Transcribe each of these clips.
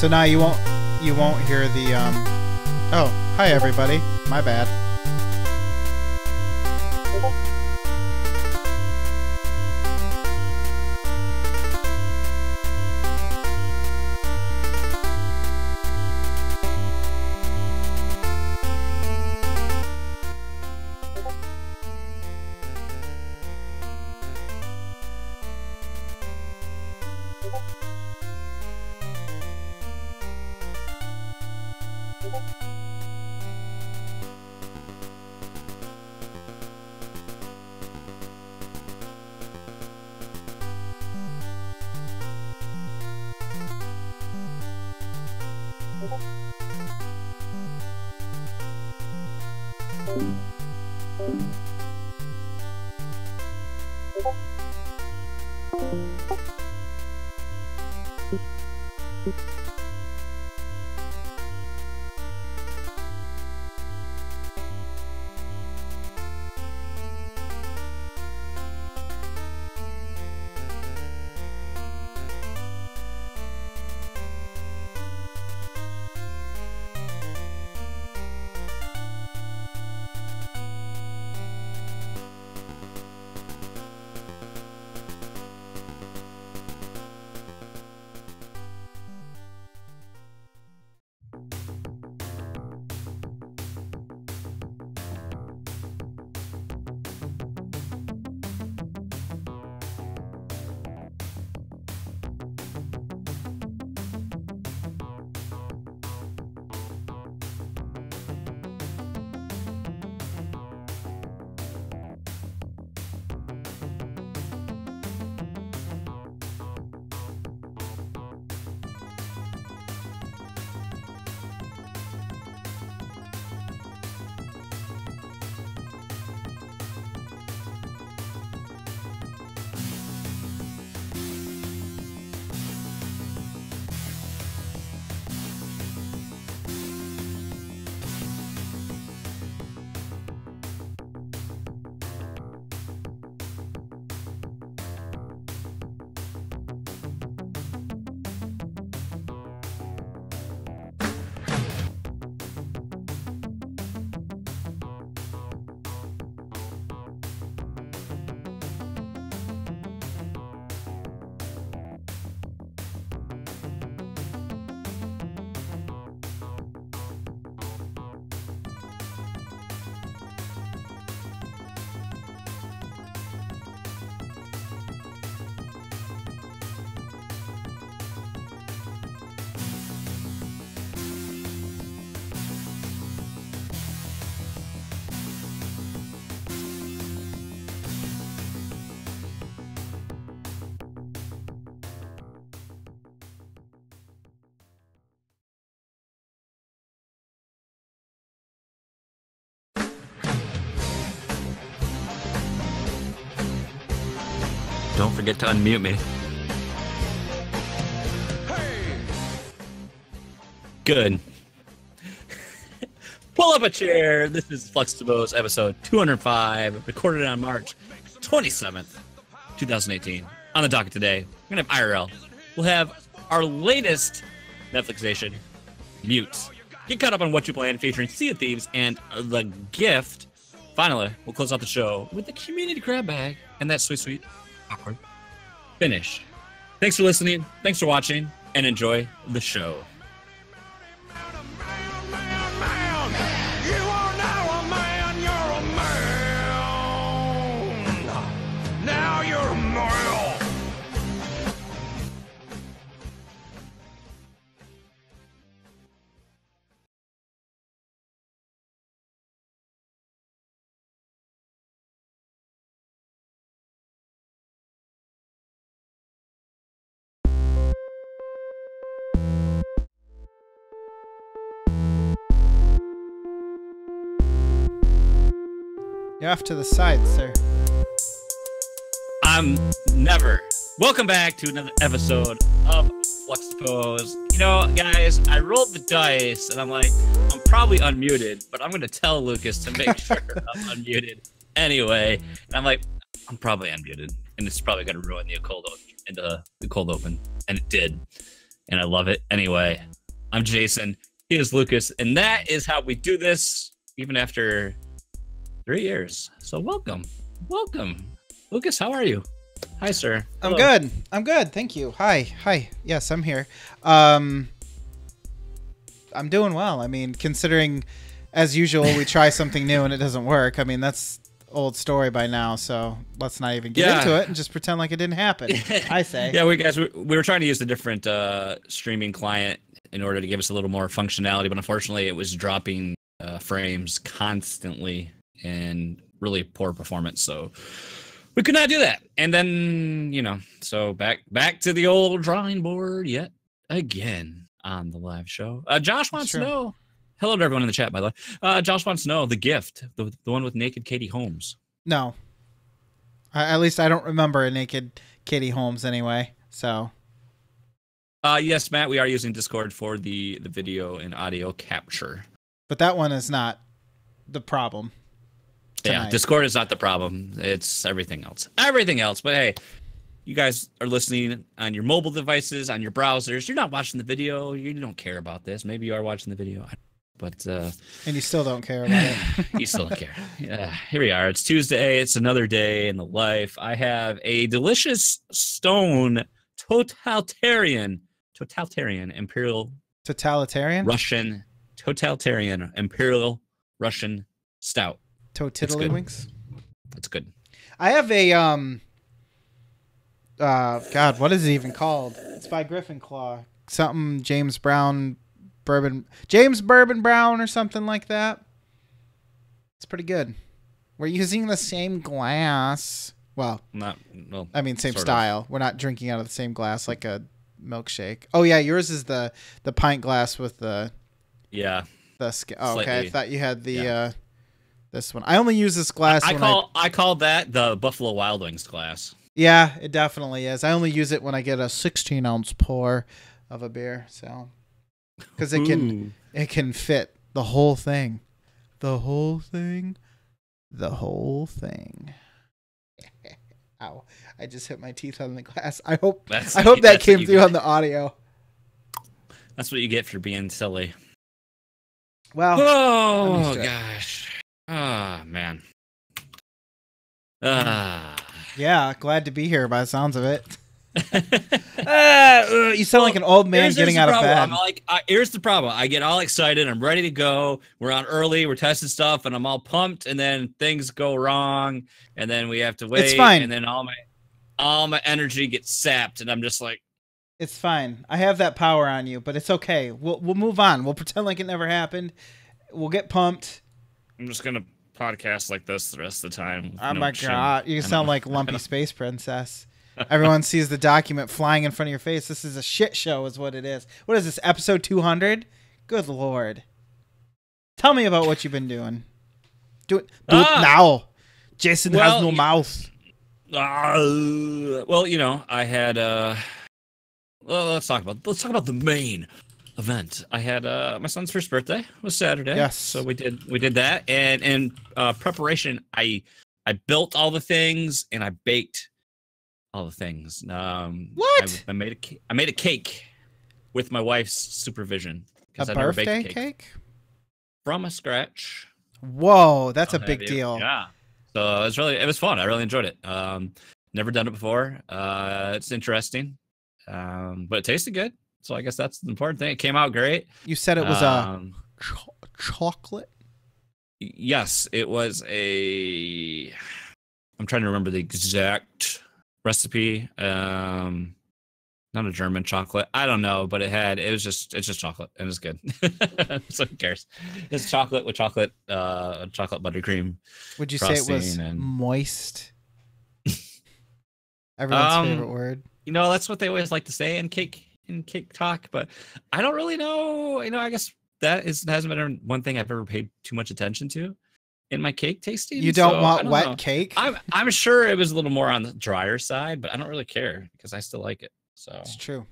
So now you won't hear the oh, hi everybody. My bad. Don't forget to unmute me. Good. Pull up a chair. This is Fluxtaposed episode 205, recorded on March 27th, 2018. On the docket today, we're going to have IRL. We'll have our latest Netflixation, Mute. Get caught up on What You Plan, featuring Sea of Thieves and The Gift. Finally, we'll close out the show with the community grab bag and that sweet, awkward finish. Thanks for listening, thanks for watching, and enjoy the show. You're off to the side, sir. I'm never. Welcome back to another episode of Fluxtaposed. You know, guys, I rolled the dice, and I'm like, I'm probably unmuted, but I'm going to tell Lucas to make sure I'm unmuted anyway. And I'm like, I'm probably unmuted, and it's probably going to ruin the cold open, and it did. And I love it anyway. I'm Jason. He is Lucas, and that is how we do this, even after 3 years. So welcome. Lucas, how are you? Hi, sir. I'm Hello. good. I'm good. Thank you. Hi. Yes, I'm here. I'm doing well. I mean, considering, as usual, we try something new and it doesn't work. I mean, that's old story by now. So let's not even get into it and just pretend like it didn't happen. I say. Yeah, we were trying to use a different streaming client in order to give us a little more functionality, but unfortunately, it was dropping frames constantly and really poor performance. So we could not do that. And then, so back to the old drawing board yet again on the live show. Josh wants to know. Hello to everyone in the chat, by the way. Josh wants to know the gift, the one with naked Katie Holmes. No. At least I don't remember a naked Katie Holmes anyway. So. Yes, Matt, we are using Discord for the video and audio capture. But that one is not the problem. Tonight. Yeah, Discord is not the problem. It's everything else. But hey, you guys are listening on your mobile devices, on your browsers. You're not watching the video. You don't care about this. Maybe you are watching the video. But and you still don't care about it. You still don't care. Yeah, here we are. It's Tuesday. It's another day in the life. I have a delicious stone totalitarian imperial Russian stout. Tiddlywinks. It's good. I have a God, what is it even called? It's by Griffin Claw. Something James Bourbon Brown or something like that. It's pretty good. We're using the same glass. Well, same style. We're not drinking out of the same glass like a milkshake. Oh yeah, yours is the pint glass with the okay. I thought you had the this one. I only use this glass. I call that the Buffalo Wild Wings glass. Yeah, it definitely is. I only use it when I get a 16-ounce pour of a beer, so because it can fit the whole thing, Ow! I just hit my teeth on the glass. I hope that came through on the audio. That's what you get for being silly. Well, oh gosh. Ah, man. Yeah, glad to be here by the sounds of it. You sound like an old man getting out of bed. I'm like, here's the problem. I get all excited. I'm ready to go. We're on early. We're testing stuff, and I'm all pumped. And then things go wrong, and then we have to wait. It's fine. And then all my energy gets sapped, and I'm just like, it's fine. I have that power on you, but it's okay. We'll move on. We'll pretend like it never happened. We'll get pumped. I'm just gonna podcast like this the rest of the time. Oh my God, you sound like Lumpy Space Princess. Everyone sees the document flying in front of your face. This is a shit show is what it is. What is this, episode 200? Good Lord. Tell me about what you've been doing. Do it now. Jason has no mouth. Well, I had let's talk about the main event. I had my son's first birthday. It was Saturday. Yes. So we did that, and in preparation, I built all the things and I baked all the things. What? I made a cake with my wife's supervision. A birthday cake? From scratch. Whoa, that's a big deal. Yeah. So it was fun. I really enjoyed it. Never done it before. It's interesting. But it tasted good. So I guess that's the important thing. It came out great. You said it was a chocolate? Yes, it was I'm trying to remember the exact recipe. Not a German chocolate. I don't know, but it's just chocolate and it's good. So who cares? It's chocolate with chocolate buttercream. Would you say it was moist? Everyone's favorite word. That's what they always like to say in cake talk, but I don't really know. I guess hasn't been one thing I've ever paid too much attention to in my cake tasting. You don't want wet cake? I'm sure it was a little more on the drier side, but I don't really care because I still like it. So it's true.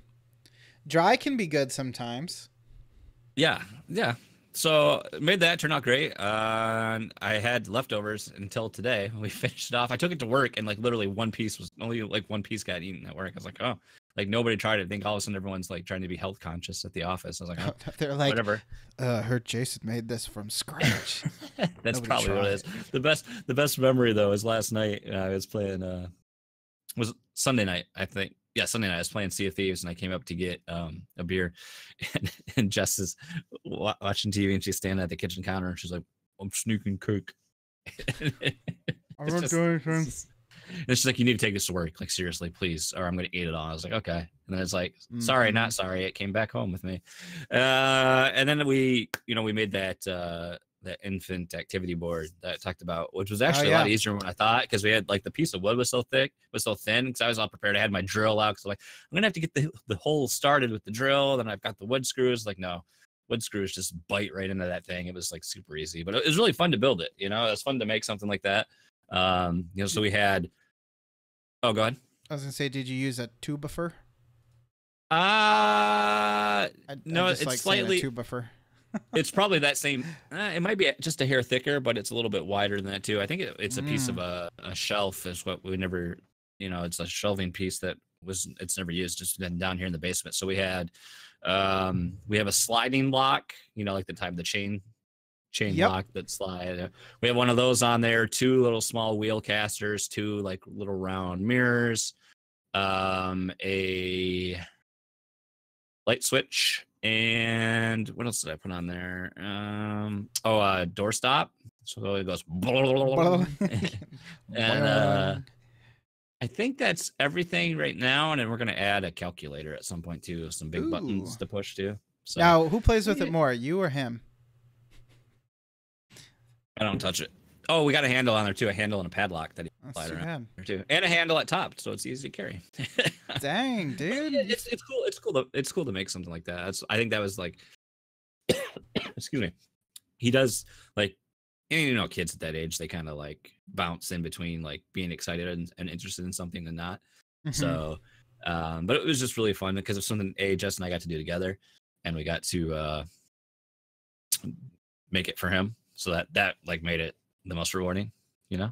Dry can be good sometimes. Yeah. So made that turn out great. I had leftovers until today. We finished it off. I took it to work and literally one piece got eaten at work. I was like, oh, like nobody tried it. I think all of a sudden everyone's like trying to be health conscious at the office. I was like, oh, they're like, whatever. I heard Jason made this from scratch. That's probably what it is. The best memory though is last night. I was playing. Was Sunday night, I think. Yeah, Sunday night. I was playing Sea of Thieves, and I came up to get a beer, and Jess is watching TV, and she's standing at the kitchen counter, and she's like, "I'm sneaking coke." I don't do anything. And she's like, "You need to take this to work, like seriously, please, or I'm gonna eat it all." I was like, "Okay." And then it's like, "Sorry, not sorry." It came back home with me, and then we made that infant activity board that I talked about, which was actually a lot easier than I thought, because we had like the piece of wood was so thin, because I was all prepared. I had my drill out, because like I'm gonna have to get the hole started with the drill. Then I've got the wood screws. Like, no, wood screws just bite right into that thing. It was like super easy, but it was really fun to build it. It was fun to make something like that. So we had. Oh, go ahead. I was gonna say, did you use a tubifer? No, it's like slightly tubifer. It's probably that same. It might be just a hair thicker, but it's a little bit wider than that too. I think it's a piece of a shelf. Is what we never. It's a shelving piece that it's never used. Just been down here in the basement. So we have a sliding lock. Like the type of the chain lock that slide. We have one of those on there. 2 little small wheel casters. 2 like little round mirrors. A light switch. And what else did I put on there? A door stop. So it goes. And I think that's everything right now. And then we're gonna add a calculator at some point too. Some big buttons to push too. So now, who plays with it more, you or him? I don't touch it. Oh, we got a handle on there too. A handle and a padlock that he slide around there too, and a handle at top, so it's easy to carry. Dang, dude! It's cool. It's cool to make something like that. I think that was like, excuse me. He does like, kids at that age, they kind of like bounce in between like being excited and interested in something and not. Mm-hmm. So, but it was just really fun because of something Jess and I got to do together, and we got to make it for him. So that like made it the most rewarding, Yeah.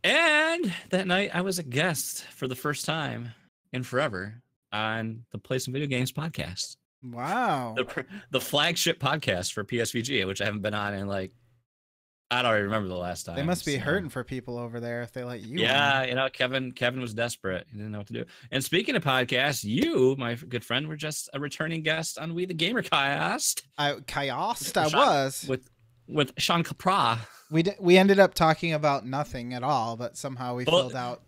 And that night I was a guest for the first time in forever on the Play Some Video Games podcast. Wow. The flagship podcast for PSVG, which I haven't been on in like, I don't even remember the last time. They must be hurting for people over there if they let you. Yeah, Kevin was desperate. He didn't know what to do. And speaking of podcasts, you, my good friend, were just a returning guest on We the Gamer Cast. I was with Sean Capra. We ended up talking about nothing at all, but somehow we filled out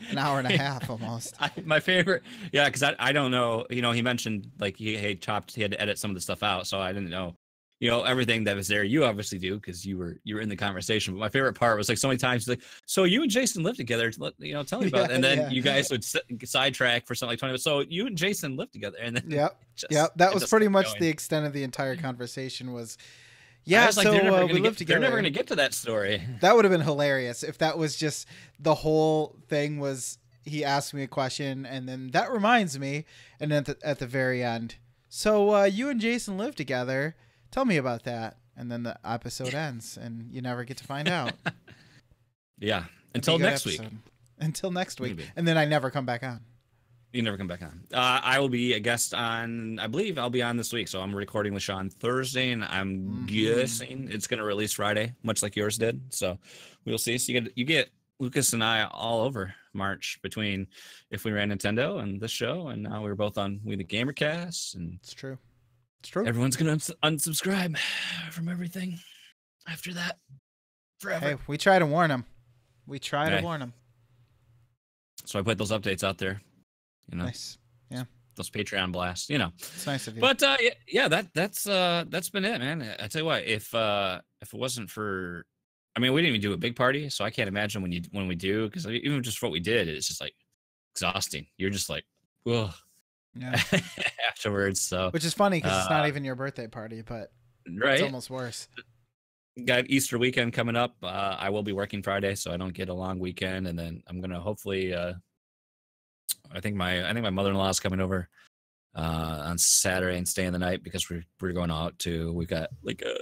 an hour and a half almost. My favorite, because I don't know. He mentioned like he had to edit some of the stuff out, so I didn't know. Everything that was there. You obviously do because you were in the conversation. But my favorite part was like so many times like, so you and Jason lived together. Tell me about it. And then you guys would sidetrack for something like 20 minutes. So you and Jason lived together. And then that was pretty much the extent of the entire conversation was. Yeah, so we lived together. They're never going to get to that story. That would have been hilarious if that was just the whole thing was he asked me a question and then that reminds me. And then at the very end, so you and Jason lived together. Tell me about that. And then the episode ends and you never get to find out. Yeah. Until next week. Until next week. And then I never come back on. You never come back on. I will be a guest on, I believe I'll be on this week. So I'm recording with Sean Thursday and I'm guessing it's going to release Friday, much like yours did. So we'll see. So you get Lucas and I all over March between If We Ran Nintendo and this show. And now we're both on We the Gamercast. And it's true. It's true. Everyone's going to unsubscribe from everything after that forever. Hey, we try to warn them. To warn them. So I put those updates out there. Nice. Yeah. Those Patreon blasts, It's nice of you. But that's been it, man. I tell you what, if it wasn't for, we didn't even do a big party, so I can't imagine when we do, because even just what we did, it's just like exhausting. You're just like, ugh. Yeah. Afterwards, so which is funny because it's not even your birthday party, but it's almost worse. Got Easter weekend coming up. I will be working Friday, so I don't get a long weekend, and then I'm gonna hopefully. I think my mother-in-law is coming over on Saturday and staying the night because we're going out to. We've got like a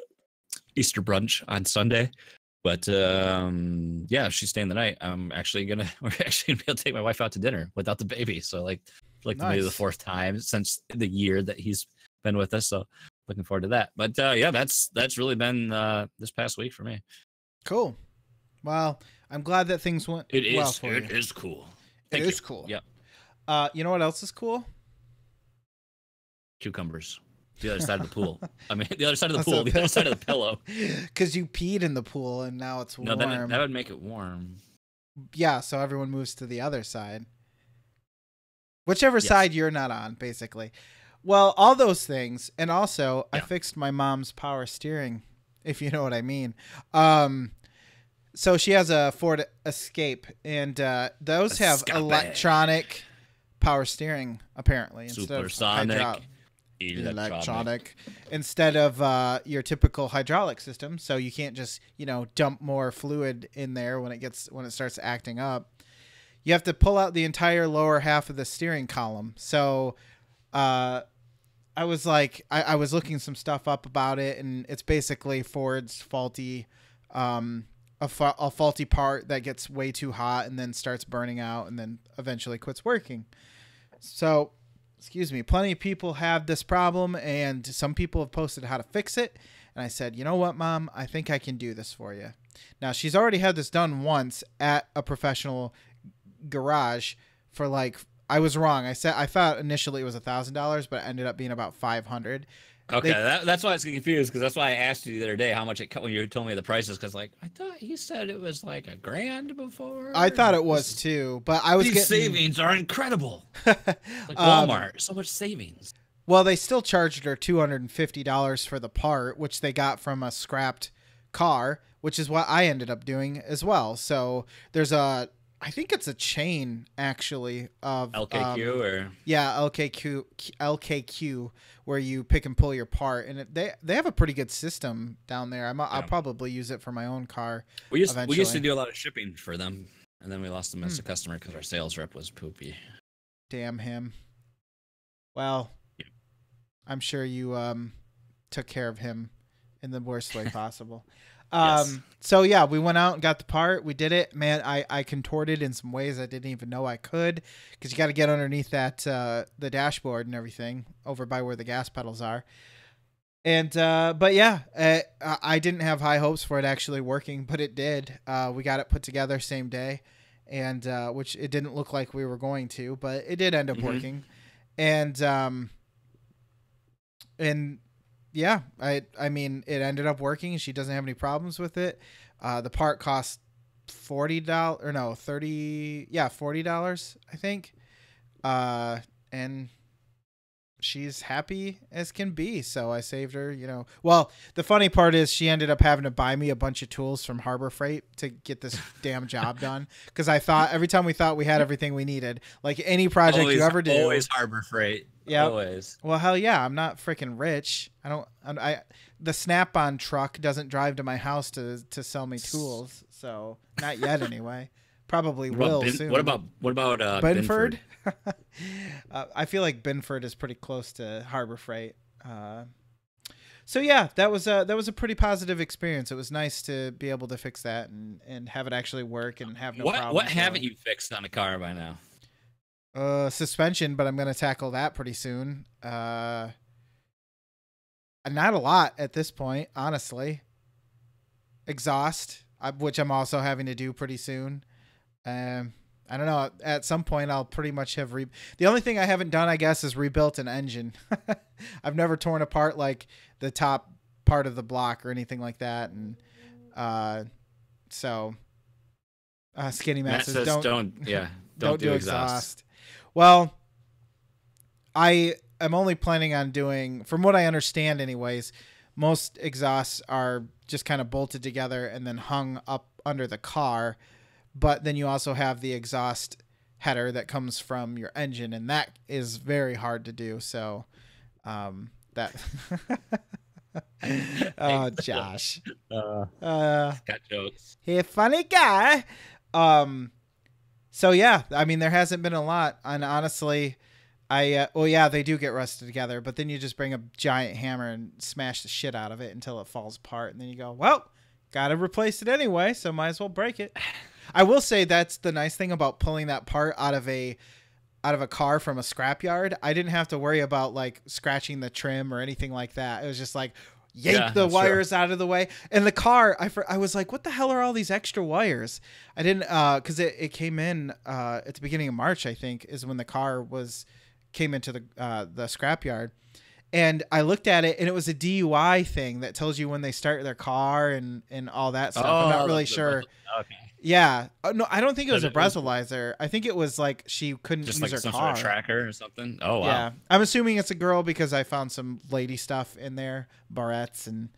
Easter brunch on Sunday But yeah, if she's staying the night, we're actually gonna be able to take my wife out to dinner without the baby. So like maybe the fourth time since the year that he's been with us. So looking forward to that. But yeah, that's really been this past week for me. Cool. Well, I'm glad that things went well for you. It is cool. It is cool. Yeah. You know what else is cool? Cucumbers. The other side of the pool. I mean, the other side of the pool. The other side of the pillow. Because you peed in the pool and now it's warm. No, that would make it warm. Yeah, so everyone moves to the other side. Whichever side you're not on, basically. Well, all those things. And also, I fixed my mom's power steering, if you know what I mean. So she has a Ford Escape, and those have electronic power steering, apparently. Supersonic. Electronic instead of your typical hydraulic system, so you can't just dump more fluid in there when it starts acting up. You have to pull out the entire lower half of the steering column. So I was like, I was looking some stuff up about it, and it's basically Ford's faulty a faulty part that gets way too hot and then starts burning out and then eventually quits working. So excuse me, plenty of people have this problem, and some people have posted how to fix it. And I said, you know what, Mom? I think I can do this for you. Now, she's already had this done once at a professional garage for I was wrong. I thought initially it was $1,000, but it ended up being about $500. Okay, that's why I was confused, because that's why I asked you the other day how much it when you told me the prices, because I thought you said it was like $1,000 before. I thought it was too, but I was these savings are incredible. Walmart, so much savings. Well, they still charged her $250 for the part, which they got from a scrapped car, which is what I ended up doing as well. So there's I think it's a chain actually of LKQ LKQ, where you pick and pull your part, and they have a pretty good system down there. I'll probably use it for my own car. We used to do a lot of shipping for them, and then we lost them as a customer because our sales rep was poopy. Damn him. Well, I'm sure you took care of him in the worst way possible. Yes. So yeah, we went out and got the part. We did it, man. I contorted in some ways I didn't even know I could, because you got to get underneath that the dashboard and everything over by where the gas pedals are. And but yeah, I didn't have high hopes for it actually working, but it did. We got it put together same day, and which it didn't look like we were going to, but it did end up working. And yeah, I mean, it ended up working. She doesn't have any problems with it. The part cost $40 or no, $40, I think. And she's happy as can be. So I saved her, Well, the funny part is she ended up having to buy me a bunch of tools from Harbor Freight to get this damn job done. Because I thought every time we thought we had everything we needed, like any project you ever do. Always Harbor Freight. Yeah. Always. Well, hell yeah. I'm not freaking rich. The Snap-on truck doesn't drive to my house to sell me tools. So not yet anyway. Probably will soon. What about Binford? I feel like Binford is pretty close to Harbor Freight. So yeah, that was a pretty positive experience. It was nice to be able to fix that and have it actually work and have no problems. What haven't you fixed on a car by now? Suspension, but I'm going to tackle that pretty soon. Not a lot at this point, honestly. Exhaust, which I'm also having to do pretty soon. I don't know. At some point, I'll pretty much have the only thing I haven't done, I guess, is rebuilt an engine. I've never torn apart like the top part of the block or anything like that, and so Skinny Matt says don't do exhaust. Well, I am only planning on doing, from what I understand anyways, most exhausts are just kind of bolted together and then hung up under the car. But then you also have the exhaust header that comes from your engine, and that is very hard to do. So that oh, Josh. Got jokes. Hey, funny guy. So yeah, I mean, there hasn't been a lot, and honestly, they do get rusted together, but then you just bring a giant hammer and smash the shit out of it until it falls apart, and then you go, well, Got to replace it anyway, so might as well break it. I will say that's the nice thing about pulling that part out of a car from a scrapyard. I didn't have to worry about like scratching the trim or anything like that. It was just like yank the wires out of the way. And the car, I was like, what the hell are all these extra wires? I didn't, because it came in at the beginning of March, I think, is when the car came into the scrapyard. And I looked at it, and it was a DUI thing that tells you when they start their car and all that stuff. I'm not really sure. Okay. Yeah. No, I don't think it was a breathalyzer. I think it was like she couldn't just use like her some car. sort of tracker or something. Oh, wow. Yeah. I'm assuming it's a girl because I found some lady stuff in there, barrettes and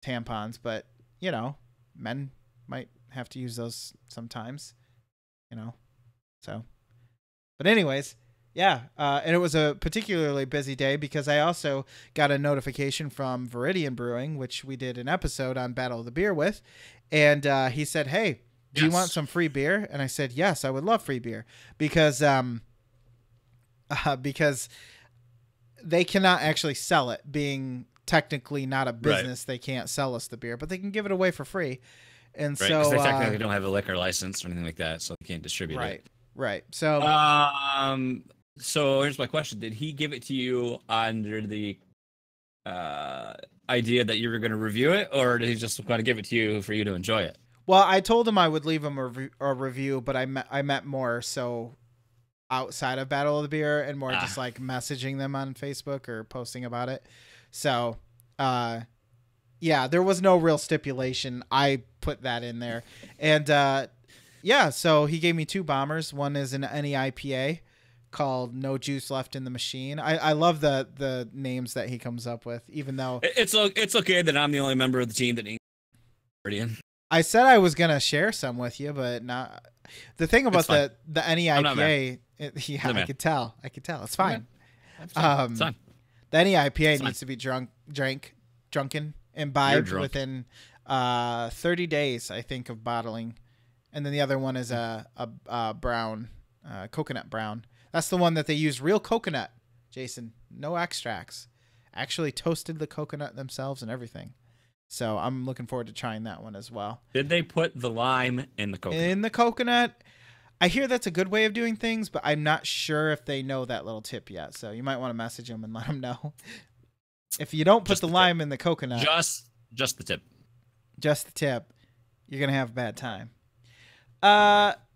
tampons. But, you know, men might have to use those sometimes, you know. So, but anyways, yeah. And it was a particularly busy day because I also got a notification from Viridian Brewing, which we did an episode on Battle of the Beer with. And he said, hey, do you want some free beer? And I said, yes, I would love free beer because they cannot actually sell it. Being technically not a business, They can't sell us the beer, but they can give it away for free. And so 'cause they technically don't have a liquor license or anything like that, so they can't distribute it. Right. So, so here's my question: did he give it to you under the idea that you were going to review it, or did he just want to give it to you for you to enjoy it? Well, I told him I would leave him a review, but I meant more so outside of Battle of the Beer and more just like messaging them on Facebook or posting about it. So, yeah, there was no real stipulation. I put that in there. And, yeah, so he gave me 2 bombers. One is an NEIPA called No Juice Left in the Machine. I love the names that he comes up with, even though it's okay that I'm the only member of the team that ain't. I said I was going to share some with you, but not. The thing about the NEIPA, I could tell. It's fine. It's fine. The NEIPA needs to be drunken, imbibed within 30 days, I think, of bottling. And then the other one is a brown, coconut brown. That's the one that they use real coconut, Jason. No extracts. Actually toasted the coconut themselves and everything. So I'm looking forward to trying that one as well. Did they put the lime in the coconut? In the coconut. I hear that's a good way of doing things, but I'm not sure if they know that little tip yet. So you might want to message them and let them know. If you don't put the lime in the coconut. Just the tip. Just the tip. You're going to have a bad time.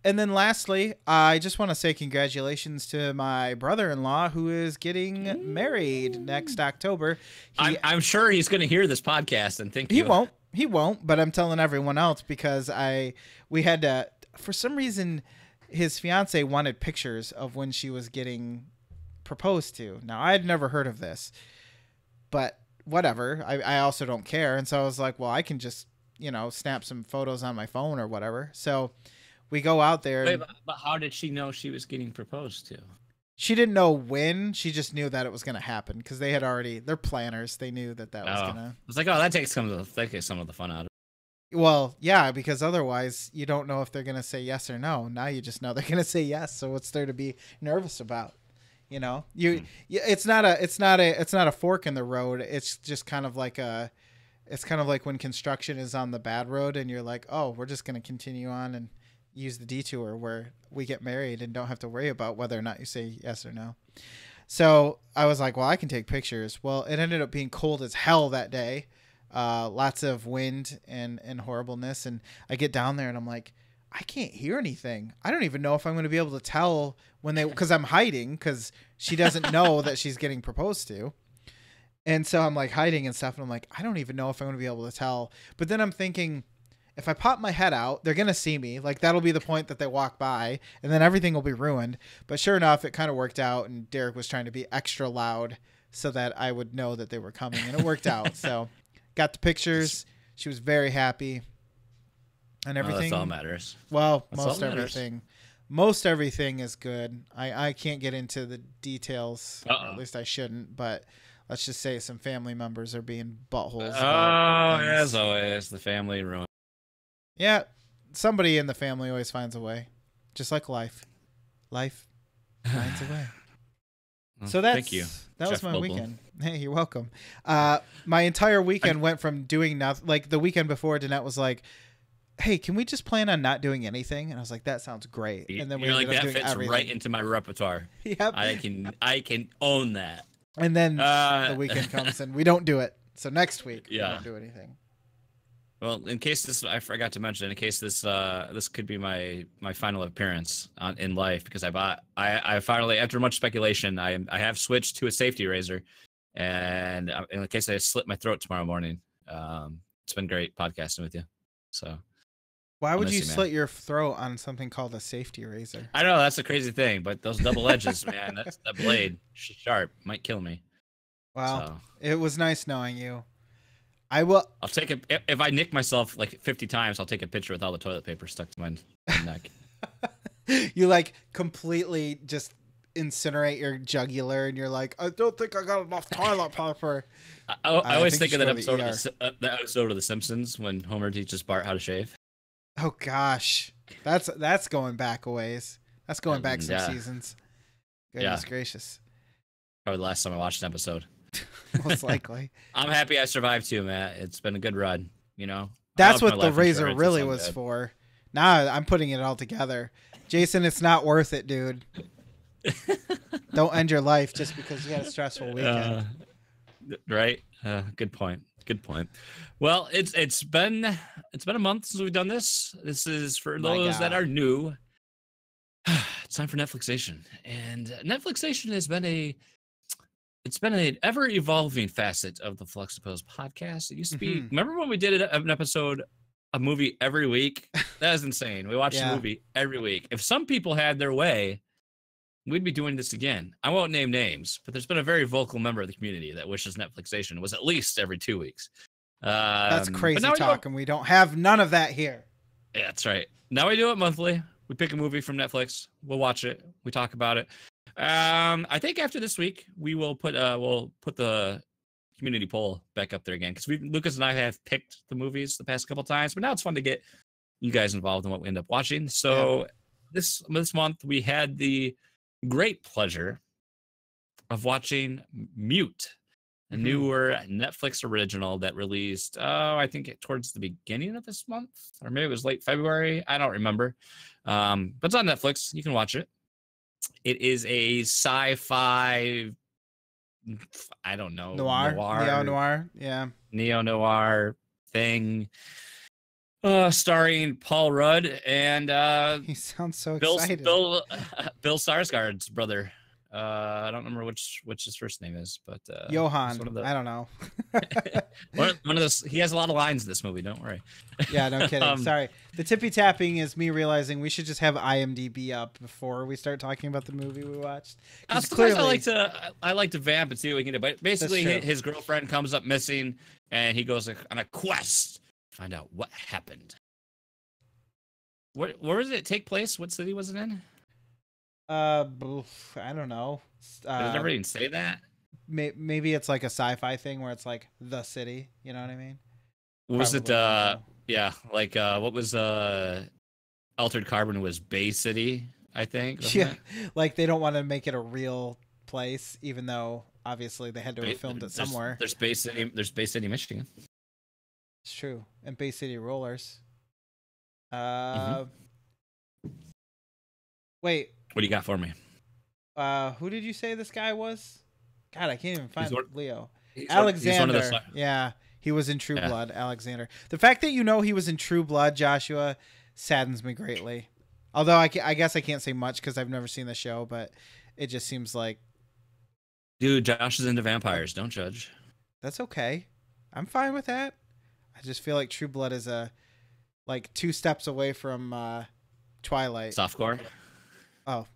And then lastly, I just want to say congratulations to my brother-in-law who is getting married next October. I'm sure he's going to hear this podcast and think he won't, but I'm telling everyone else because we had to, for some reason, his fiance wanted pictures of when she was getting proposed to. Now, I had never heard of this, but whatever. I also don't care. And so I was like, well, I can just, snap some photos on my phone or whatever. So we go out there. Wait, but how did she know she was getting proposed to? She didn't know when. She just knew that it was going to happen because they're planners. They knew that was going to. I was like, oh, that takes some of the fun out of it. Well, yeah, because otherwise you don't know if they're going to say yes or no. Now you just know they're going to say yes. So what's there to be nervous about? It's not a fork in the road. It's just kind of like when construction is on the bad road and you're like, oh, we're just going to continue on and use the detour where we get married and don't have to worry about whether or not you say yes or no. So I was like, well, I can take pictures. Well, it ended up being cold as hell that day. Lots of wind and horribleness. And I get down there and I'm like, I can't hear anything. I don't even know if I'm going to be able to tell because I'm hiding because she doesn't know that she's getting proposed to. And so I'm like hiding and stuff. And I'm like, I don't even know if I'm going to be able to tell. But then I'm thinking, if I pop my head out, they're going to see me. Like that'll be the point that they walk by and then everything will be ruined. But sure enough, it kind of worked out. And Derek was trying to be extra loud so that I would know that they were coming, and it worked out. So got the pictures. She was very happy and everything. That's all matters. Well, most everything. Most everything is good. I can't get into the details. Or at least I shouldn't, but let's just say some family members are being buttholes. As always, the family ruin. Yeah, somebody in the family always finds a way, just like life. Life finds a way. Well, So thank you. That was Jeff my Goldblum. weekend. Hey, you're welcome. My entire weekend went from doing nothing. Like the weekend before, Danette was like, "Hey, can we just plan on not doing anything?" And I was like, "That sounds great." And then we ended up doing fits everything. right into my repertoire. Yep. I can own that. And then the weekend comes and we don't do it. So next week we don't do anything. Well, in case I forgot to mention, in case this could be my final appearance in life, because I finally, after much speculation, I have switched to a safety razor, and in case I slit my throat tomorrow morning, it's been great podcasting with you. So why would you slit your throat on something called a safety razor? I know that's a crazy thing, but those double edges, man, that blade sharp might kill me. Well, it was nice knowing you. I'll take it if I nick myself like 50 times. I'll take a picture with all the toilet paper stuck to my neck. You like completely just incinerate your jugular, and you're like, I don't think I got enough toilet paper. I always think of that episode of The Simpsons when Homer teaches Bart how to shave. Oh gosh, that's going back a ways. That's going back some seasons. Goodness gracious. Probably the last time I watched an episode. Most likely. I'm happy I survived too, Matt. It's been a good run, you know. That's what the razor really was for. Now I'm putting it all together. Jason, it's not worth it, dude. Don't end your life just because you had a stressful weekend. Right? Good point. Good point. Well, it's been a month since we've done this. This is for those that are new. It's time for Netflixation, and Netflixation has been an ever-evolving facet of the Fluxtaposed podcast. It used to be, remember when we did a movie every week? That was insane. We watched a movie every week. If some people had their way, we'd be doing this again. I won't name names, but there's been a very vocal member of the community that wishes Netflixation was at least every 2 weeks. That's crazy talk, and we don't have none of that here. Yeah, that's right. Now we do it monthly. We pick a movie from Netflix. We'll watch it. We talk about it. I think after this week we'll put the community poll back up there again, because Lucas and I have picked the movies the past couple times, but now it's fun to get you guys involved in what we end up watching. So this month we had the great pleasure of watching Mute, a newer Netflix original that released I think towards the beginning of this month, or maybe it was late February. I don't remember, but it's on Netflix. You can watch it. It is a sci-fi, I don't know, neo-noir, neo-noir thing, starring Paul Rudd and he sounds so excited. Bill Skarsgård's brother. I don't remember which his first name is, but Johan. I don't know. one of those. He has a lot of lines in this movie. Don't worry. Yeah, no kidding. Sorry. The tippy tapping is me realizing we should just have IMDb up before we start talking about the movie we watched. Clearly, I like to vamp and see what we can do. But basically, his girlfriend comes up missing, and he goes on a quest to find out what happened. Where does it take place? What city was it in? I don't know. Did it never even say that? Maybe it's like a sci-fi thing where it's like the city. You know what I mean? Was it? Yeah, like what was Altered Carbon was Bay City, I think. Yeah, like they don't want to make it a real place, even though obviously they had to have filmed it somewhere. There's Bay City, Michigan. It's true, and Bay City Rollers. Wait. What do you got for me? Who did you say this guy was? God, I can't even find Leo. Alexander. Yeah, he was in True Blood. Alexander. The fact that you know he was in True Blood, Joshua, saddens me greatly. Although I guess I can't say much because I've never seen the show, but it just seems like. Dude, Josh is into vampires. Don't judge. That's okay. I'm fine with that. I just feel like True Blood is like 2 steps away from Twilight. Softcore. Oh.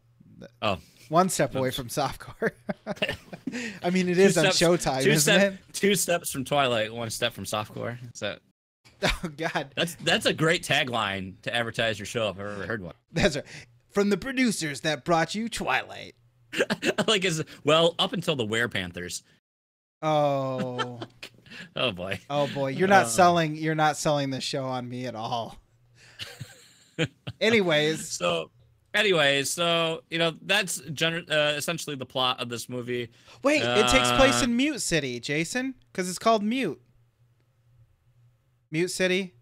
1 step away from softcore. I mean, it is on Showtime, isn't it? 2 steps from Twilight, 1 step from softcore. Is that? Oh God, that's a great tagline to advertise your show if I've ever heard one. That's right. From the producers that brought you Twilight. Like up until the Werepanthers. Oh. Oh boy. Oh boy. You're not selling this show on me at all. Anyways. So Anyways, so that's essentially the plot of this movie. Wait, it takes place in Mute City, Jason, because it's called Mute. Mute City.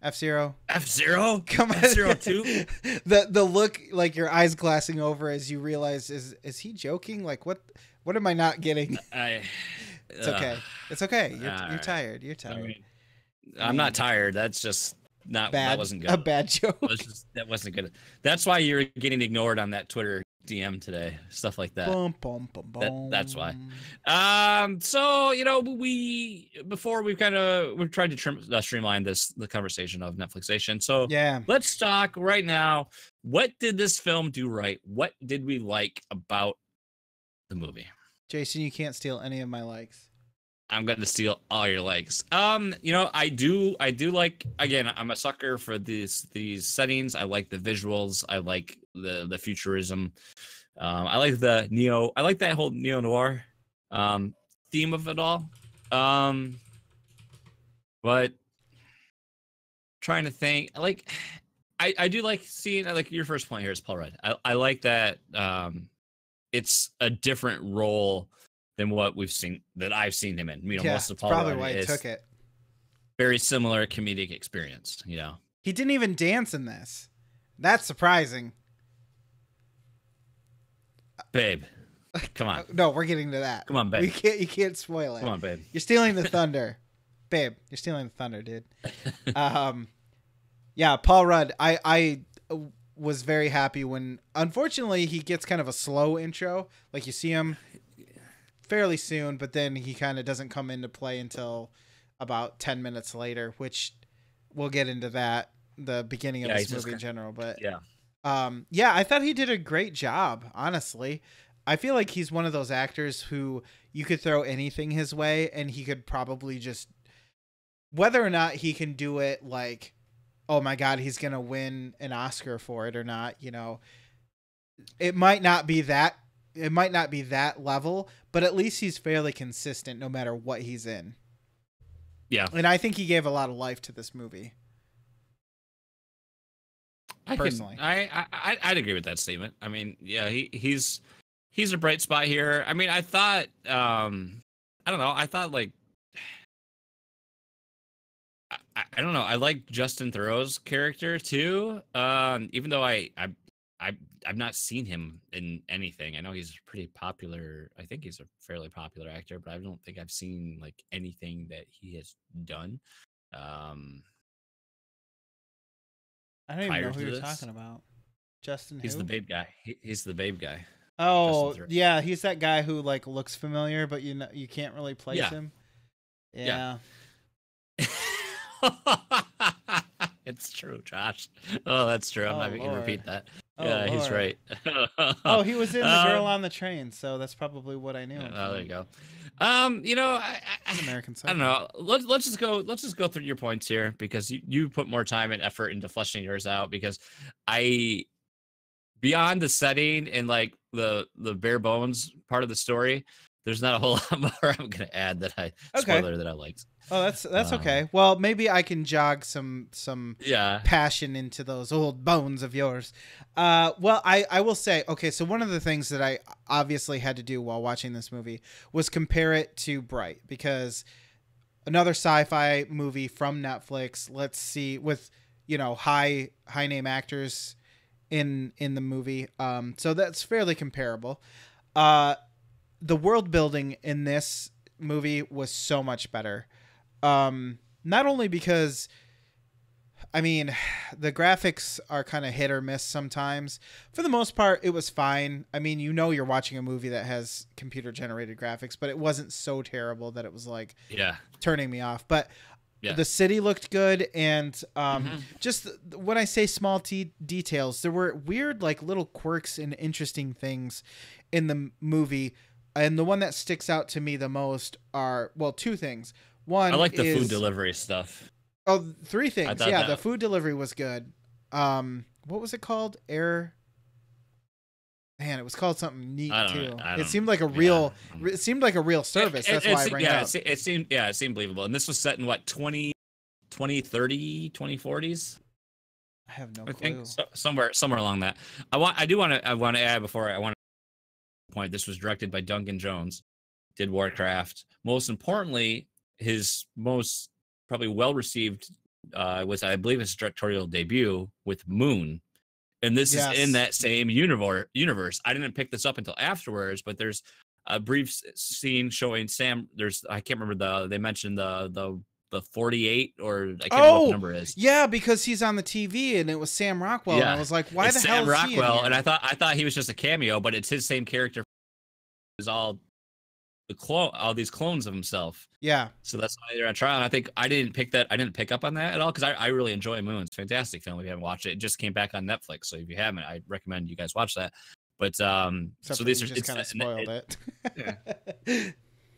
F-Zero. F-Zero? Come on. F-Zero 2? The look, like your eyes glassing over as you realize, is he joking? Like, what am I not getting? It's okay. It's okay. You're tired. You're tired. I'm not tired. That's just not bad. That wasn't good. A bad joke. That wasn't good. That's why you're getting ignored on that Twitter DM today. Stuff like that. Boom, boom, boom, boom. That's why. So we've tried to streamline the conversation of Netflixation. So yeah, let's talk right now. What did this film do right? What did we like about the movie? Jason, you can't steal any of my likes. I'm going to steal all your likes. I do like, again, I'm a sucker for these settings. I like the visuals. I like the futurism. I like that whole neo-noir theme of it all. But trying to think, like, I do like seeing, like, your first point here is Paul Rudd. I like that it's a different role than what I've seen him in. Most of Paul probably Rudd why he took it. Very similar comedic experience. He didn't even dance in this. That's surprising. Babe, come on. No, we're getting to that. Come on, babe. You can't spoil it. Come on, babe. You're stealing the thunder, babe. You're stealing the thunder, dude. Yeah, Paul Rudd. I was very happy when, unfortunately, he gets kind of a slow intro. Like, you see him fairly soon, but then he kind of doesn't come into play until about 10 minutes later, which we'll get into that, the beginning of this movie in general. But I thought he did a great job, honestly. I feel like he's one of those actors who you could throw anything his way and he could probably just, whether or not he can do it like, oh my God, he's going to win an Oscar for it or not, it might not be that level, but at least he's fairly consistent no matter what he's in. Yeah. And I think he gave a lot of life to this movie. Personally. I'd agree with that statement. I mean, yeah, he's a bright spot here. I mean, I thought, I don't know. I thought, like, I don't know. I like Justin Theroux's character too. Even though I've not seen him in anything. I know he's pretty popular. I think he's a fairly popular actor, but I don't think I've seen like anything that he has done. I don't even know who you're talking about. Justin. He's the Babe guy. He's the Babe guy. Oh yeah, he's that guy who like looks familiar, but you can't really place him. Yeah. It's true, Josh. Oh, that's true. I'm not even gonna repeat that. Yeah, he's right. Oh, he was in The Girl on the Train, so that's probably what I knew. Oh, there you go. American Psycho. I don't know. Let's just go through your points here because you put more time and effort into fleshing yours out because beyond the setting and like the bare bones part of the story, there's not a whole lot more I'm gonna add that I liked. Oh, that's okay. Well, maybe I can jog some passion into those old bones of yours. Well, I will say, okay, so one of the things that I obviously had to do while watching this movie was compare it to Bright, because another sci-fi movie from Netflix, let's see, with, high name actors in the movie. So that's fairly comparable. The world building in this movie was so much better. Not only because, I mean, the graphics are kind of hit or miss sometimes. For the most part, it was fine. I mean, you're watching a movie that has computer generated graphics, but it wasn't so terrible that it was like turning me off. But the city looked good, and just when I say small details, there were weird like little quirks and interesting things in the movie. And the one that sticks out to me the most are, well, two things. One, I like the food delivery stuff. Oh, three things. Yeah, the food delivery was good. What was it called? Man, it was called something neat too. It seemed like a real. It seemed like a real service. That's why I bring it up. It seemed believable. And this was set in what 2030, 2040s. I have no I clue. think somewhere along that. I want to add before I want to point. This was directed by Duncan Jones. Did Warcraft. Most importantly, his most probably well received was, I believe, his directorial debut with Moon. And this is in that same universe. I didn't pick this up until afterwards, but there's a brief scene showing Sam. I can't remember they mentioned the 48, or I can't remember what the number is. Yeah, because he's on the TV and it was Sam Rockwell. Yeah. And I was like, why the hell is Sam Rockwell? He in here? And I thought he was just a cameo, but it's his same character. Is all these clones of himself. Yeah. So that's why they're on trial. And I think I didn't pick up on that at all, because I really enjoy Moon. It's a fantastic film. If you haven't watched it, it just came back on Netflix. So if you haven't, I recommend you guys watch that. But so these are just kind of spoiled it. Yeah.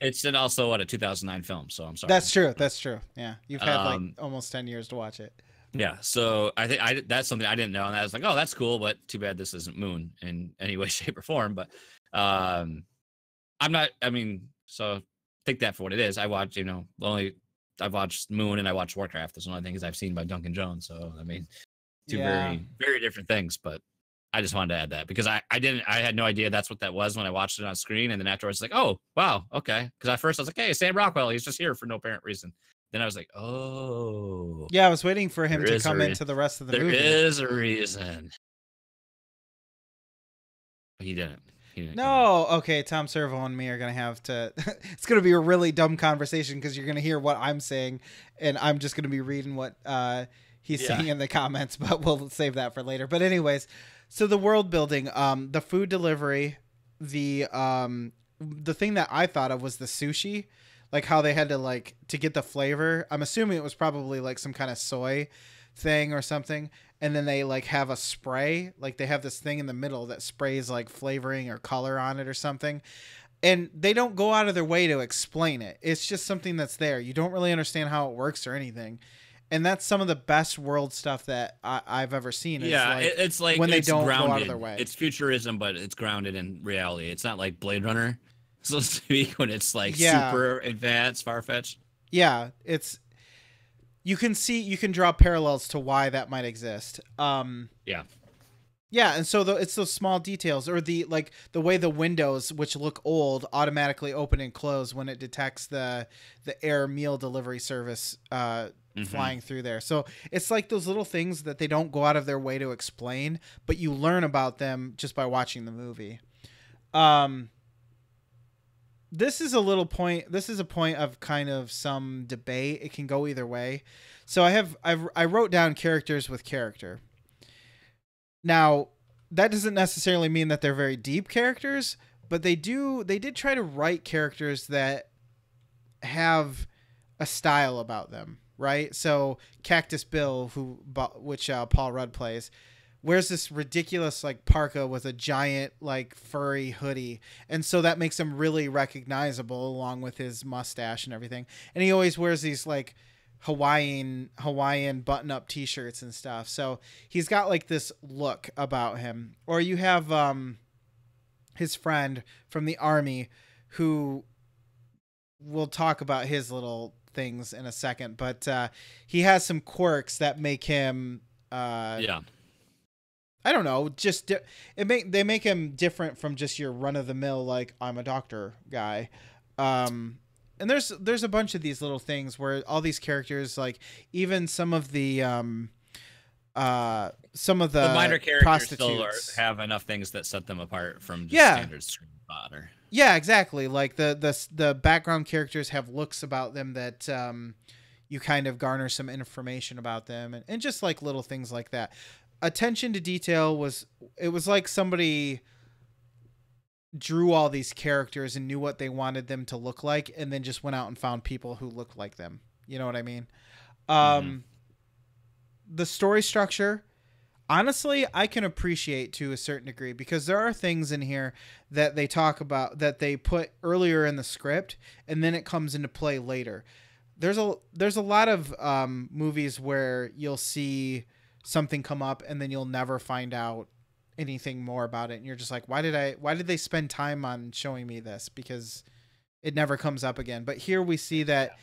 It's also a 2009 film. So I'm sorry. That's true. Yeah, you've had like almost 10 years to watch it. Yeah, so I think that's something I didn't know, and I was like, oh, that's cool, but too bad this isn't Moon in any way, shape, or form. But I'm not. I mean, so take that for what it is. I watched, I've watched Moon and I watched Warcraft. That's one of the things I've seen by Duncan Jones. So I mean, two very, very different things. But I just wanted to add that because I had no idea that's what that was when I watched it on screen, and then afterwards, like, oh wow, okay. Because at first I was like, hey, Sam Rockwell, he's just here for no apparent reason. Then I was like, oh, yeah, I was waiting for him to come into the rest of the movie. There is a reason. But he didn't. No, okay, Tom Servo and me are going to have to... it's going to be a really dumb conversation because you're going to hear what I'm saying, and I'm just going to be reading what he's saying in the comments, but we'll save that for later. But anyways, so the world building, the food delivery, the thing that I thought of was the sushi, like how they had to, to get the flavor. I'm assuming it was probably like some kind of soy thing or something. And then they have a spray, they have this thing in the middle that sprays flavoring or color on it or something. And they don't go out of their way to explain it. It's just something that's there. You don't really understand how it works or anything. And that's some of the best world stuff that I've ever seen. It's like when they don't grounded. go out of their way. It's futurism, but it's grounded in reality. It's not like Blade Runner, so to speak, when it's super advanced, far-fetched. Yeah, you can draw parallels to why that might exist. Yeah, and so it's those small details, or the way the windows, which look old, automatically open and close when it detects the air meal delivery service flying through there. So it's like those little things that they don't go out of their way to explain, but you learn about them just by watching the movie. This is a point of kind of some debate. It can go either way. So I wrote down characters with character. Now, that doesn't necessarily mean that they're very deep characters, but they did try to write characters that have a style about them, right? So Cactus Bill, which Paul Rudd plays, wears this ridiculous parka with a giant furry hoodie, and so that makes him really recognizable along with his mustache and everything. And he always wears these Hawaiian button-up t-shirts and stuff, so he's got this look about him. Or you have his friend from the army, who we'll talk about his little things in a second, but he has some quirks that make him I don't know, they make him different from just your run of the mill I'm a doctor guy. And there's a bunch of these little things where all these characters, even some of the minor characters still have enough things that set them apart from just standard screen fodder. Yeah, exactly. The background characters have looks about them that you kind of garner some information about them, and just little things like that. Attention to detail was like somebody drew all these characters and knew what they wanted them to look like, and then just went out and found people who looked like them. You know what I mean? The story structure, honestly, I can appreciate to a certain degree, because there are things in here that they talk about that they put earlier in the script, and then it comes into play later. There's a lot of movies where you'll see something come up and then you'll never find out anything more about it, and you're just like, why did they spend time on showing me this, because it never comes up again. But here we see that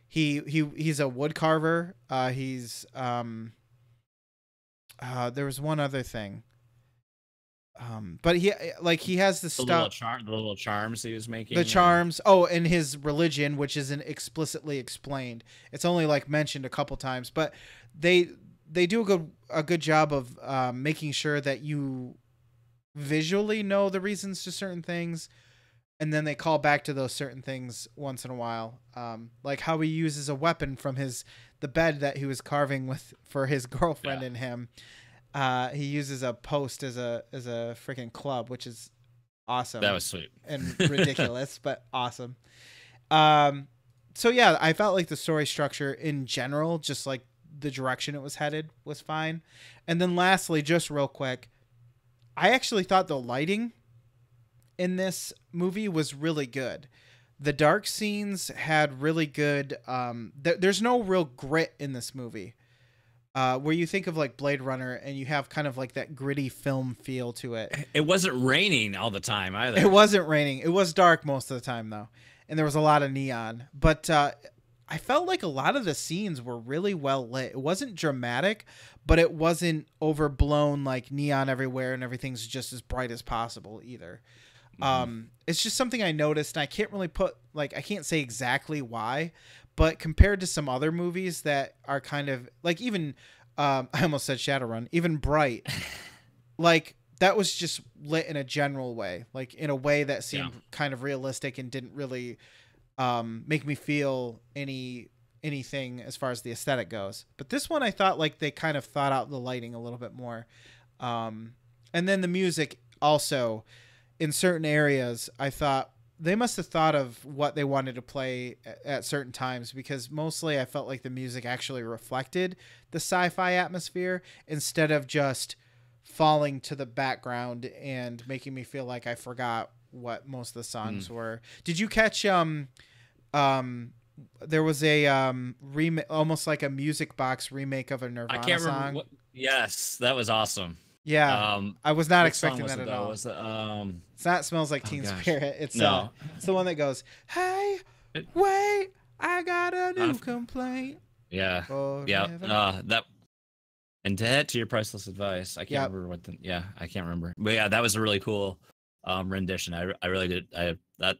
he's a wood carver. He's There was one other thing. But he has the stuff. The little charms he was making. The charms. Oh, and his religion, which isn't explicitly explained. It's only like mentioned a couple times, but they do a good job of making sure that you visually know the reasons to certain things, and then they call back to those certain things once in a while. Like how he uses a weapon from the bed that he was carving for his girlfriend and him. He uses a post as a freaking club, which is awesome. That was sweet and ridiculous, but awesome. So yeah, I felt like the story structure in general, just like the direction it was headed, was fine. And then lastly, just real quick, I actually thought the lighting in this movie was really good. The dark scenes had really good. There's no real grit in this movie. Where you think of like Blade Runner and you have kind of like that gritty film feel to it. It wasn't raining all the time either. It wasn't raining. It was dark most of the time though. And there was a lot of neon. But I felt like a lot of the scenes were really well lit. It wasn't dramatic, but it wasn't overblown like neon everywhere and everything's just as bright as possible either. It's just something I noticed, and I can't really I can't say exactly why, but compared to some other movies that are kind of like even, I almost said Shadowrun, even Bright, like that was just lit in a general way, like in a way that seemed kind of realistic and didn't really make me feel anything as far as the aesthetic goes. But this one, I thought like they kind of thought out the lighting a little bit more. And then the music also, in certain areas, I thought they must have thought of what they wanted to play at certain times, because mostly I felt like the music actually reflected the sci-fi atmosphere instead of just falling to the background and making me feel like I forgot what most of the songs were. Did you catch there was a remake, almost like a music box remake of a Nirvana song? Yes, that was awesome. Yeah, I was not expecting that at all. Was it, it's not Smells Like Teen Spirit. It's it's the one that goes, "Hey, wait, I got a new complaint." Yeah, that. And to your priceless advice, I can't remember what. I can't remember. But yeah, that was a really cool rendition. I really did. That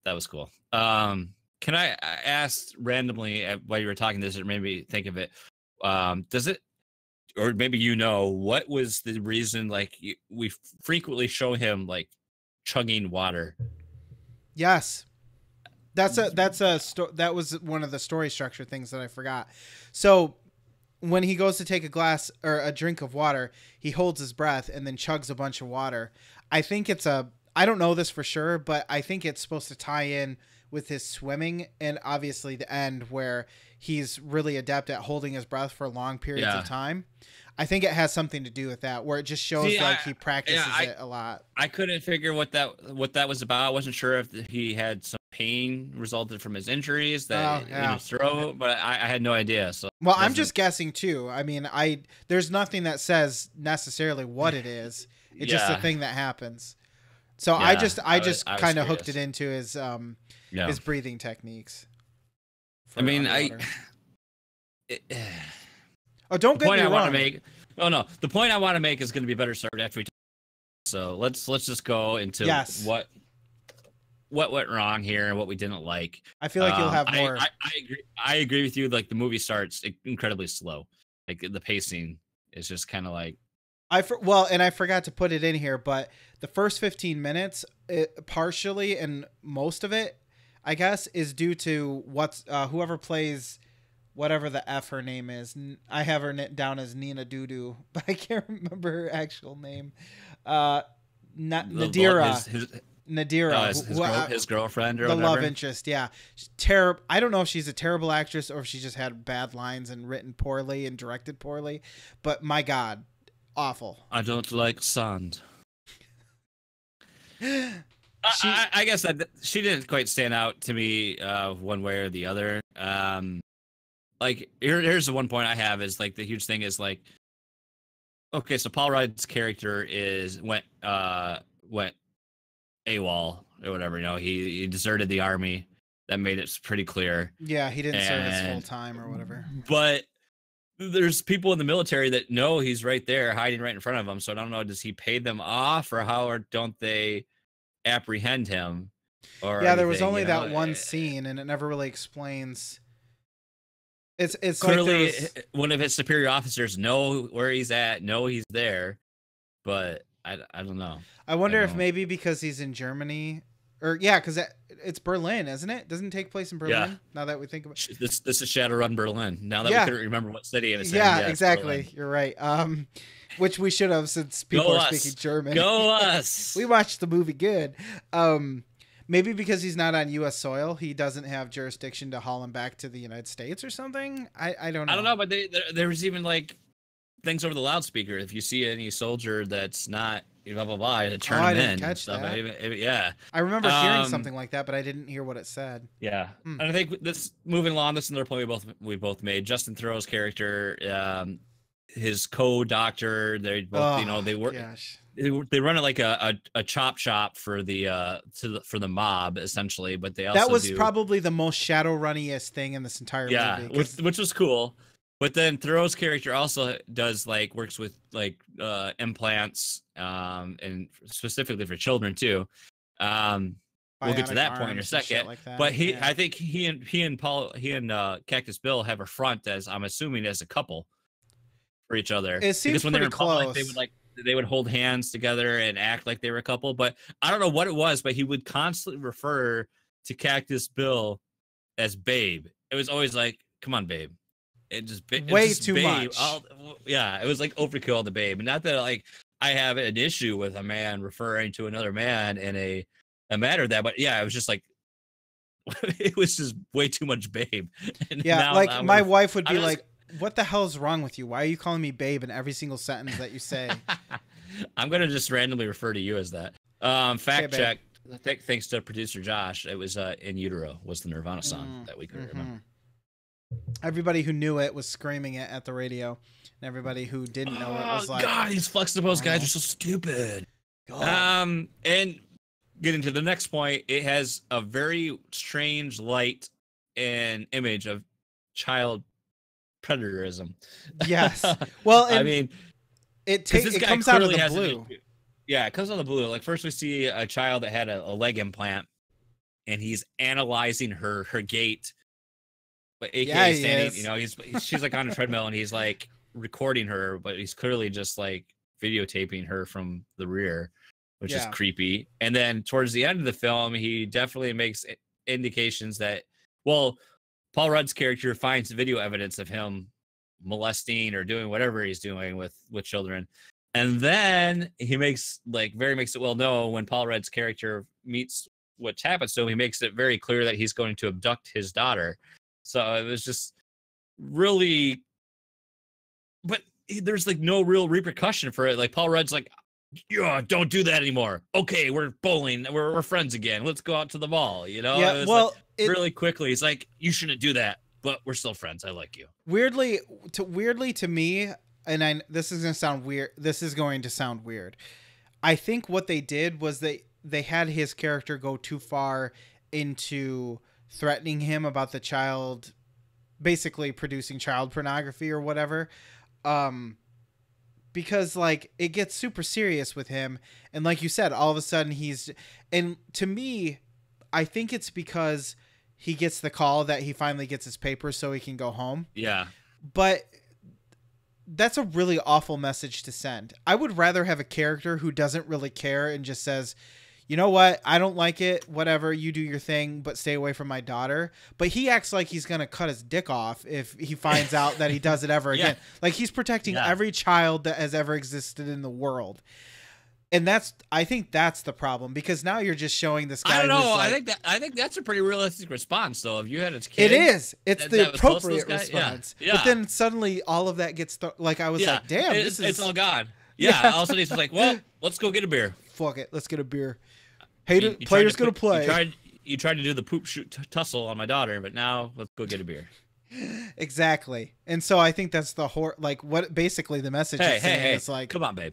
was cool. Can I ask randomly while you were talking this, it made me think of it. Does it? Or maybe what was the reason like we frequently show him like chugging water? Yes, that was one of the story structure things that I forgot. So when he goes to take a glass or a drink of water, he holds his breath and then chugs a bunch of water. I think I don't know this for sure, but I think it's supposed to tie in with his swimming and obviously the end where he's really adept at holding his breath for long periods of time. I think it has something to do with that, where it just shows he practices it a lot. I couldn't figure what that was about. I wasn't sure if he had some pain resulted from his injuries in his throat, but I had no idea. So I'm just guessing too. I mean, there's nothing that says necessarily what it is. It's just a thing that happens. So I just kind of hooked it into his breathing techniques. I mean, don't get me wrong. The point I want to make is going to be better served after we talk. So let's just go into what went wrong here and what we didn't like. I feel like you'll have more. I agree with you. Like the movie starts incredibly slow. Like the pacing is just kind of like. And I forgot to put it in here, but the first 15 minutes, partially and most of it, I guess, is due to whoever plays whatever the F her name is. I have her down as Nina Doodoo, but I can't remember her actual name. Nadira. Nadira. His girlfriend or the whatever. Love interest, yeah. Terrible. I don't know if she's a terrible actress or if she just had bad lines and written poorly and directed poorly, but my God, awful. I don't like sand. I guess that she didn't quite stand out to me one way or the other. Like here's the one point I have is like the huge thing is like, okay, so Paul Rudd's character went AWOL or whatever. He deserted the army. That made it pretty clear. Yeah, he didn't serve his full time or whatever. But there's people in the military that know he's right there, hiding right in front of them. So I don't know, does he pay them off, or how, or don't they apprehend him, or Yeah, there was anything? only that one scene, and it never really explains. It's clearly like one of his superior officers know where he's at, know he's there, but I don't know. I wonder if maybe because he's in Germany, or because it's Berlin, isn't it? Doesn't it take place in Berlin? Yeah. Now that we think about this is Shadowrun Berlin. Now that we couldn't remember what city it is. Yeah, exactly. You're right. Which we should have, since people are speaking German. Go us! We watched the movie good. Maybe because he's not on U.S. soil, he doesn't have jurisdiction to haul him back to the United States or something. I don't know. I don't know, but there was even like things over the loudspeaker. If you see any soldier that's not blah blah blah, to turn him in. Catch that. Yeah, I remember hearing something like that, but I didn't hear what it said. Yeah, and I think this moving along, this is another point we both made. Justin Theroux's character, his co-doctor, they both they work. Gosh. They run it like a chop shop for the mob, essentially, but they also that was probably the most Shadowrunniest thing in this entire movie. Which was cool. But then Theroux's character also does works with implants, and specifically for children too. We'll get to that point in a second. Like but I think he and Cactus Bill have a front, as I'm assuming, as a couple for each other. It seems pretty close. They would hold hands together and act like they were a couple, but I don't know what it was, but he would constantly refer to Cactus Bill as babe. It was always like, come on, babe. It just way too much. It was like overkill on the babe. And not that I have an issue with a man referring to another man in a matter of that, but it was just like, it was just way too much babe. And my wife would be like, what the hell is wrong with you? Why are you calling me babe in every single sentence that you say? I'm going to just randomly refer to you as that. Fact check. Thanks to producer Josh. It was In Utero was the Nirvana song that we could remember. Everybody who knew it was screaming it at the radio. And everybody who didn't know it was like, God, these Fluxtaposed guys are so stupid. God. And getting to the next point, it has a very strange light and image of child predatorism. Yes. Well, I mean, it comes out of the blue. It comes out of the blue. Like, first we see a child that had a leg implant, and he's analyzing her gait. But AKA standing, she's like on a treadmill, and he's like recording her, but he's clearly just like videotaping her from the rear, which is creepy. And then towards the end of the film, he definitely makes indications that, Paul Rudd's character finds video evidence of him molesting or doing whatever he's doing with children. And then he makes it well known when Paul Rudd's character meets what happens to him, he makes it very clear that he's going to abduct his daughter. So it was just really, but there's no real repercussion for it. Like, Paul Rudd's like, yeah, don't do that anymore. Okay, we're bowling. We're friends again. Let's go out to the mall. Yeah, really quickly, he's like, you shouldn't do that, but we're still friends. I like you. Weirdly to me, and this is going to sound weird. I think what they did was they had his character go too far into threatening him about the child, basically producing child pornography or whatever. Because it gets super serious with him. And like you said, all of a sudden and to me, I think it's because he gets the call that he finally gets his papers so he can go home. Yeah. But that's a really awful message to send. I would rather have a character who doesn't really care and just says, you know what? I don't like it. Whatever, you do your thing, but stay away from my daughter. But he acts like he's going to cut his dick off if he finds out that he does it ever again. Like, he's protecting every child that has ever existed in the world. And I think that's the problem, because now you're just showing this guy. I don't know. I think that's a pretty realistic response, though. If you had a kid, it is. It's the appropriate response. Yeah. But then suddenly all of that gets I was like, damn, it's all gone. Yeah. All of a sudden he's like, well, let's go get a beer. Fuck it, let's get a beer. Hey, player's gonna play. You tried to do the poop shoot tussle on my daughter, but now let's go get a beer. Exactly. And so I think that's the what basically the message is saying is like, come on, babe.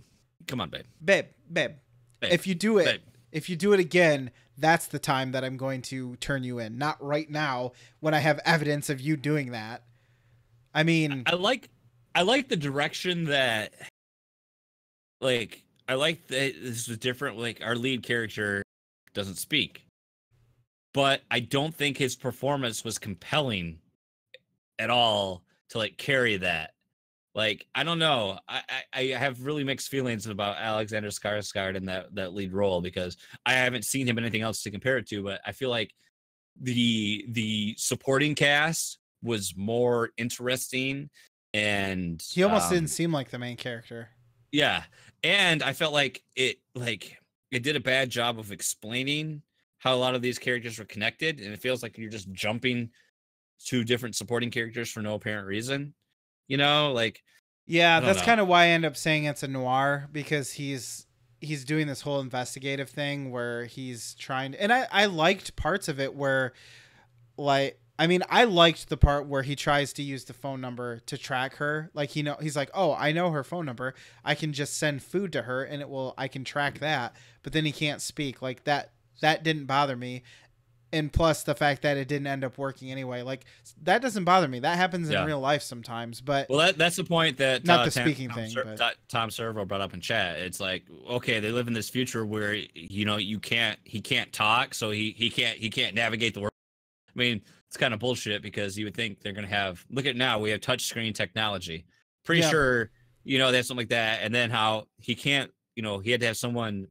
Babe. If you do it again, that's the time that I'm going to turn you in. Not right now when I have evidence of you doing that. I mean, I like I like the direction that, like, I like that this is different. Like, our lead character doesn't speak, but I don't think his performance was compelling at all to like carry that. Like, I don't know. I have really mixed feelings about Alexander Skarsgård in that lead role, because I haven't seen him in anything else to compare it to, but I feel like the supporting cast was more interesting, and he almost didn't seem like the main character. Yeah. And I felt like it did a bad job of explaining how a lot of these characters were connected, and it feels like you're just jumping to different supporting characters for no apparent reason. You know, like, yeah, that's kind of why I end up saying it's a noir, because he's doing this whole investigative thing where he's trying to, and I liked parts of it where, like, I mean, I liked the part where he tries to use the phone number to track her. Like, he's like, oh, I know her phone number. I can just send food to her and I can track that. But then he can't speak. Like, that didn't bother me. And plus the fact that it didn't end up working anyway, like, that doesn't bother me. That happens in real life sometimes. But well, that's the point that not the speaking thing. But Tom Servo brought up in chat. It's like, okay, they live in this future where he can't talk, so he can't navigate the world. I mean, it's kind of bullshit, because you would think they're gonna have. Look at now, we have touchscreen technology. Pretty sure they have something like that, and then how he can't. He had to have someone,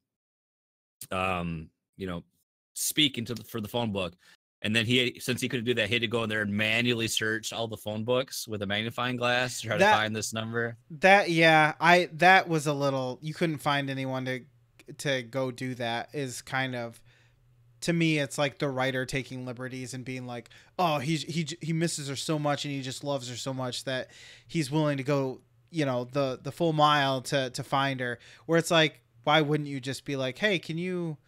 speak for the phone book, and then since he couldn't do that, he had to go in there and manually search all the phone books with a magnifying glass to try to find this number. That was a little. You couldn't find anyone to go do that. Is kind of. To me, it's like the writer taking liberties and being like, oh, he misses her so much and he just loves her so much that he's willing to go, the full mile to find her. Where it's like, why wouldn't you just be like, hey, can you,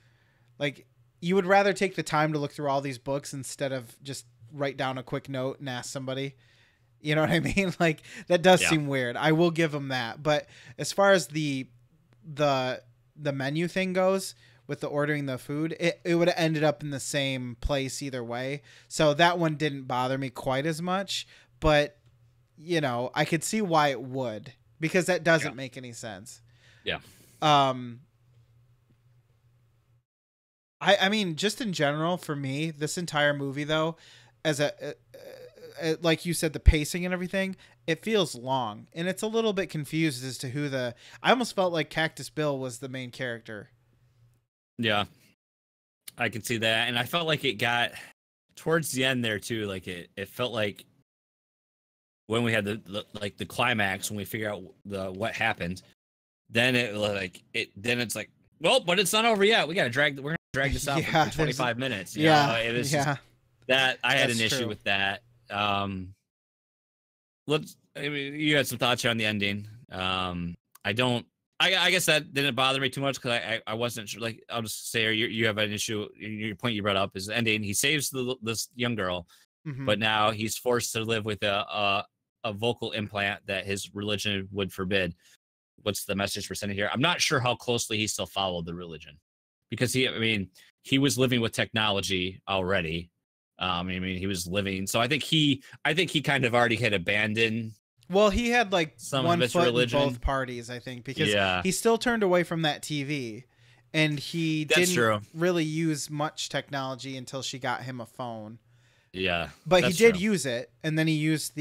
like, you would rather take the time to look through all these books instead of just write down a quick note and ask somebody. You know what I mean? Like, that does seem weird. I will give him that. But as far as the menu thing goes, with the ordering the food, it would have ended up in the same place either way. So that one didn't bother me quite as much, but I could see why it would, because that doesn't make any sense. Yeah. I mean, just in general, for me, this entire movie though, as like you said, the pacing and everything, it feels long, and it's a little bit confused as to I almost felt like Cactus Bill was the main character. Yeah, I can see that. And I felt like it got towards the end there too. Like it felt like when we had the climax, when we figure out what happened, then it's like, well, but it's not over yet. We're gonna drag this out for 25 minutes. It was just that I had an issue with that. You had some thoughts here on the ending. I guess that didn't bother me too much, because I wasn't sure. Like, I'll just say, you have an issue. Your point you brought up is the ending. He saves this young girl, but now he's forced to live with a vocal implant that his religion would forbid. What's the message we're sending here? I'm not sure how closely he still followed the religion, because he was living with technology already. He was living. So I think he kind of already had abandoned. Well, he had like one foot in both parties, I think, because he still turned away from that TV, and he didn't really use much technology until she got him a phone. Yeah, but he did use it, and then he used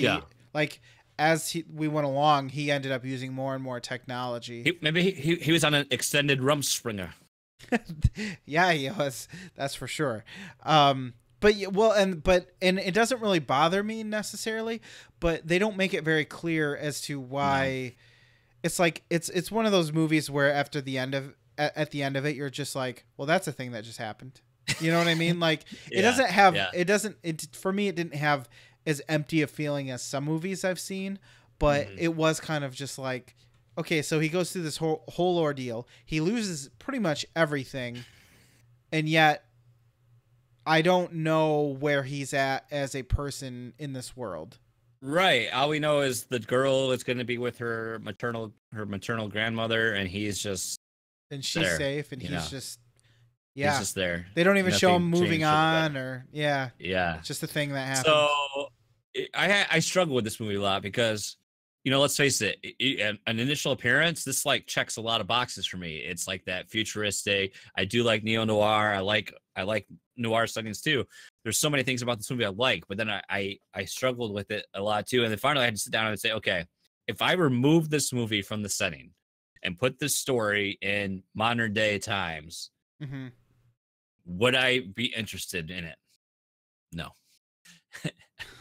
as we went along, he ended up using more and more technology. Maybe he was on an extended Rumspringa. Yeah, he was. That's for sure. But it doesn't really bother me necessarily, but they don't make it very clear as to why. No. It's like it's one of those movies where after the end of at the end of it, you're just like, well, that's a thing that just happened. You know what I mean? Like, it doesn't have for me, it didn't have as empty a feeling as some movies I've seen, but it was kind of just like, okay, so he goes through this whole ordeal. He loses pretty much everything, and yet I don't know where he's at as a person in this world. Right. All we know is the girl is going to be with her maternal grandmother, and he's just and she's there, safe, and he's just he's just there. They don't even show him moving on, or it's just a thing that happens. So I struggle with this movie a lot because let's face it, an initial appearance, this like checks a lot of boxes for me. It's like that futuristic. I do like neo-noir. I like noir settings too. There's so many things about this movie I like, but then I struggled with it a lot too. And then finally I had to sit down and say, okay, if I remove this movie from the setting and put this story in modern day times, would I be interested in it? No.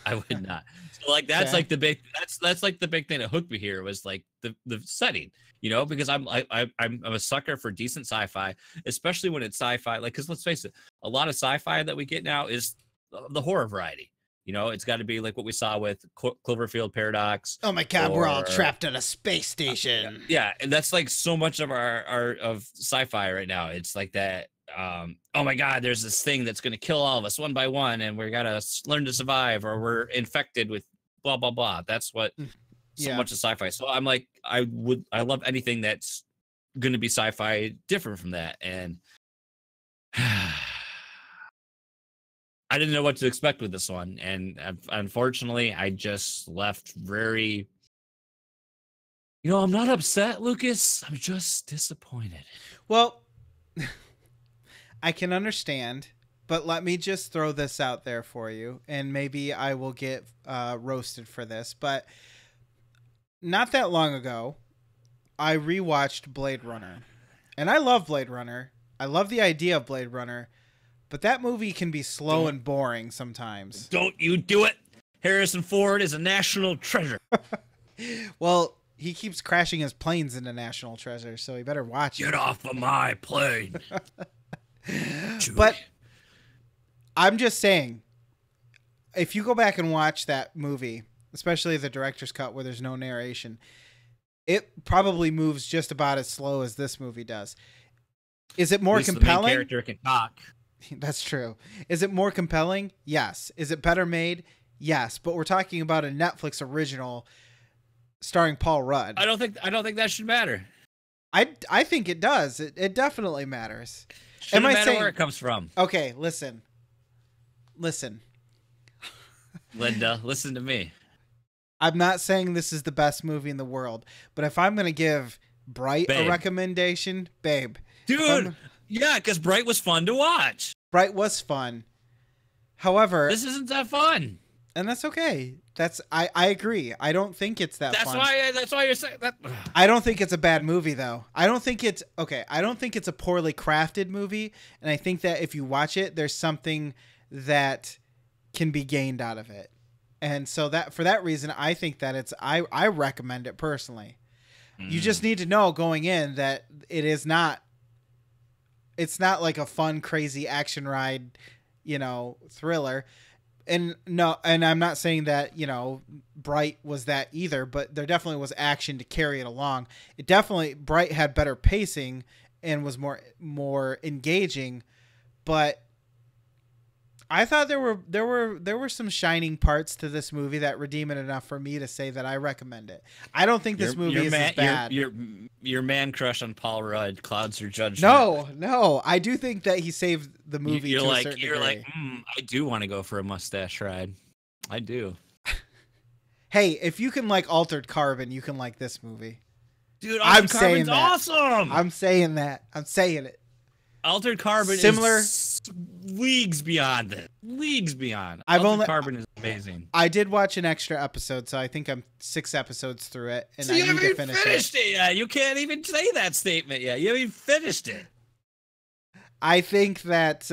I would not. So like that's like the big that's like the big thing that hooked me here was like the setting, because I'm a sucker for decent sci-fi, especially when it's sci-fi. Like, because let's face it, a lot of sci-fi that we get now is the horror variety. It's got to be like what we saw with Cloverfield Paradox. Oh my God, we're all trapped in a space station. Yeah, and that's like so much of our of sci-fi right now. It's like that. Oh my God, there's this thing that's going to kill all of us one by one, and we got to learn to survive, or we're infected with blah, blah, blah. That's what so much of sci-fi. So I'm like, I love anything that's going to be sci-fi different from that. And I didn't know what to expect with this one. And unfortunately, I just left very, I'm not upset, Lucas. I'm just disappointed. Well, I can understand, but let me just throw this out there for you, and maybe I will get roasted for this. But not that long ago, I rewatched Blade Runner, and I love Blade Runner. I love the idea of Blade Runner, but that movie can be slow and boring sometimes. Don't you do it. Harrison Ford is a national treasure. Well, he keeps crashing his planes into national treasure, so he better watch it. Get off of my plane. But I'm just saying, if you go back and watch that movie, especially the director's cut where there's no narration, it probably moves just about as slow as this movie does. Is it more compelling? The main character can talk. That's true. Is it more compelling? Yes. Is it better made? Yes. But we're talking about a Netflix original starring Paul Rudd. I don't think that should matter. I think it does. It definitely matters. Shouldn't matter where it comes from. Okay, listen. Linda, listen to me. I'm not saying this is the best movie in the world, but if I'm going to give Bright a recommendation, babe. Dude, yeah, because Bright was fun to watch. Bright was fun. However, this isn't that fun. And that's okay. I agree. I don't think it's that fun. That's why you're saying that. I don't think it's a bad movie though. I don't think it's a poorly crafted movie, and I think that if you watch it, there's something that can be gained out of it. And so that for that reason, I think that I recommend it personally. You just need to know going in that it's not like a fun, crazy action ride, thriller. And I'm not saying that, Bright was that either, but there definitely was action to carry it along. Bright had better pacing and was more engaging, but I thought there were some shining parts to this movie that redeem it enough for me to say that I recommend it. I don't think this movie is as bad. Your man crush on Paul Rudd clouds your judgment. No, I do think that he saved the movie. You're like I do want to go for a mustache ride. I do. Hey, if you can like Altered Carbon, you can like this movie. Dude, Altered Carbon's awesome. I'm saying that. I'm saying it. Altered Carbon is leagues beyond it. Leagues beyond. Altered Carbon is amazing. I did watch an extra episode, so I think I'm 6 episodes through it, and I need to finish it. Finished it yet. You can't even say that statement yet. You haven't even finished it. I think that.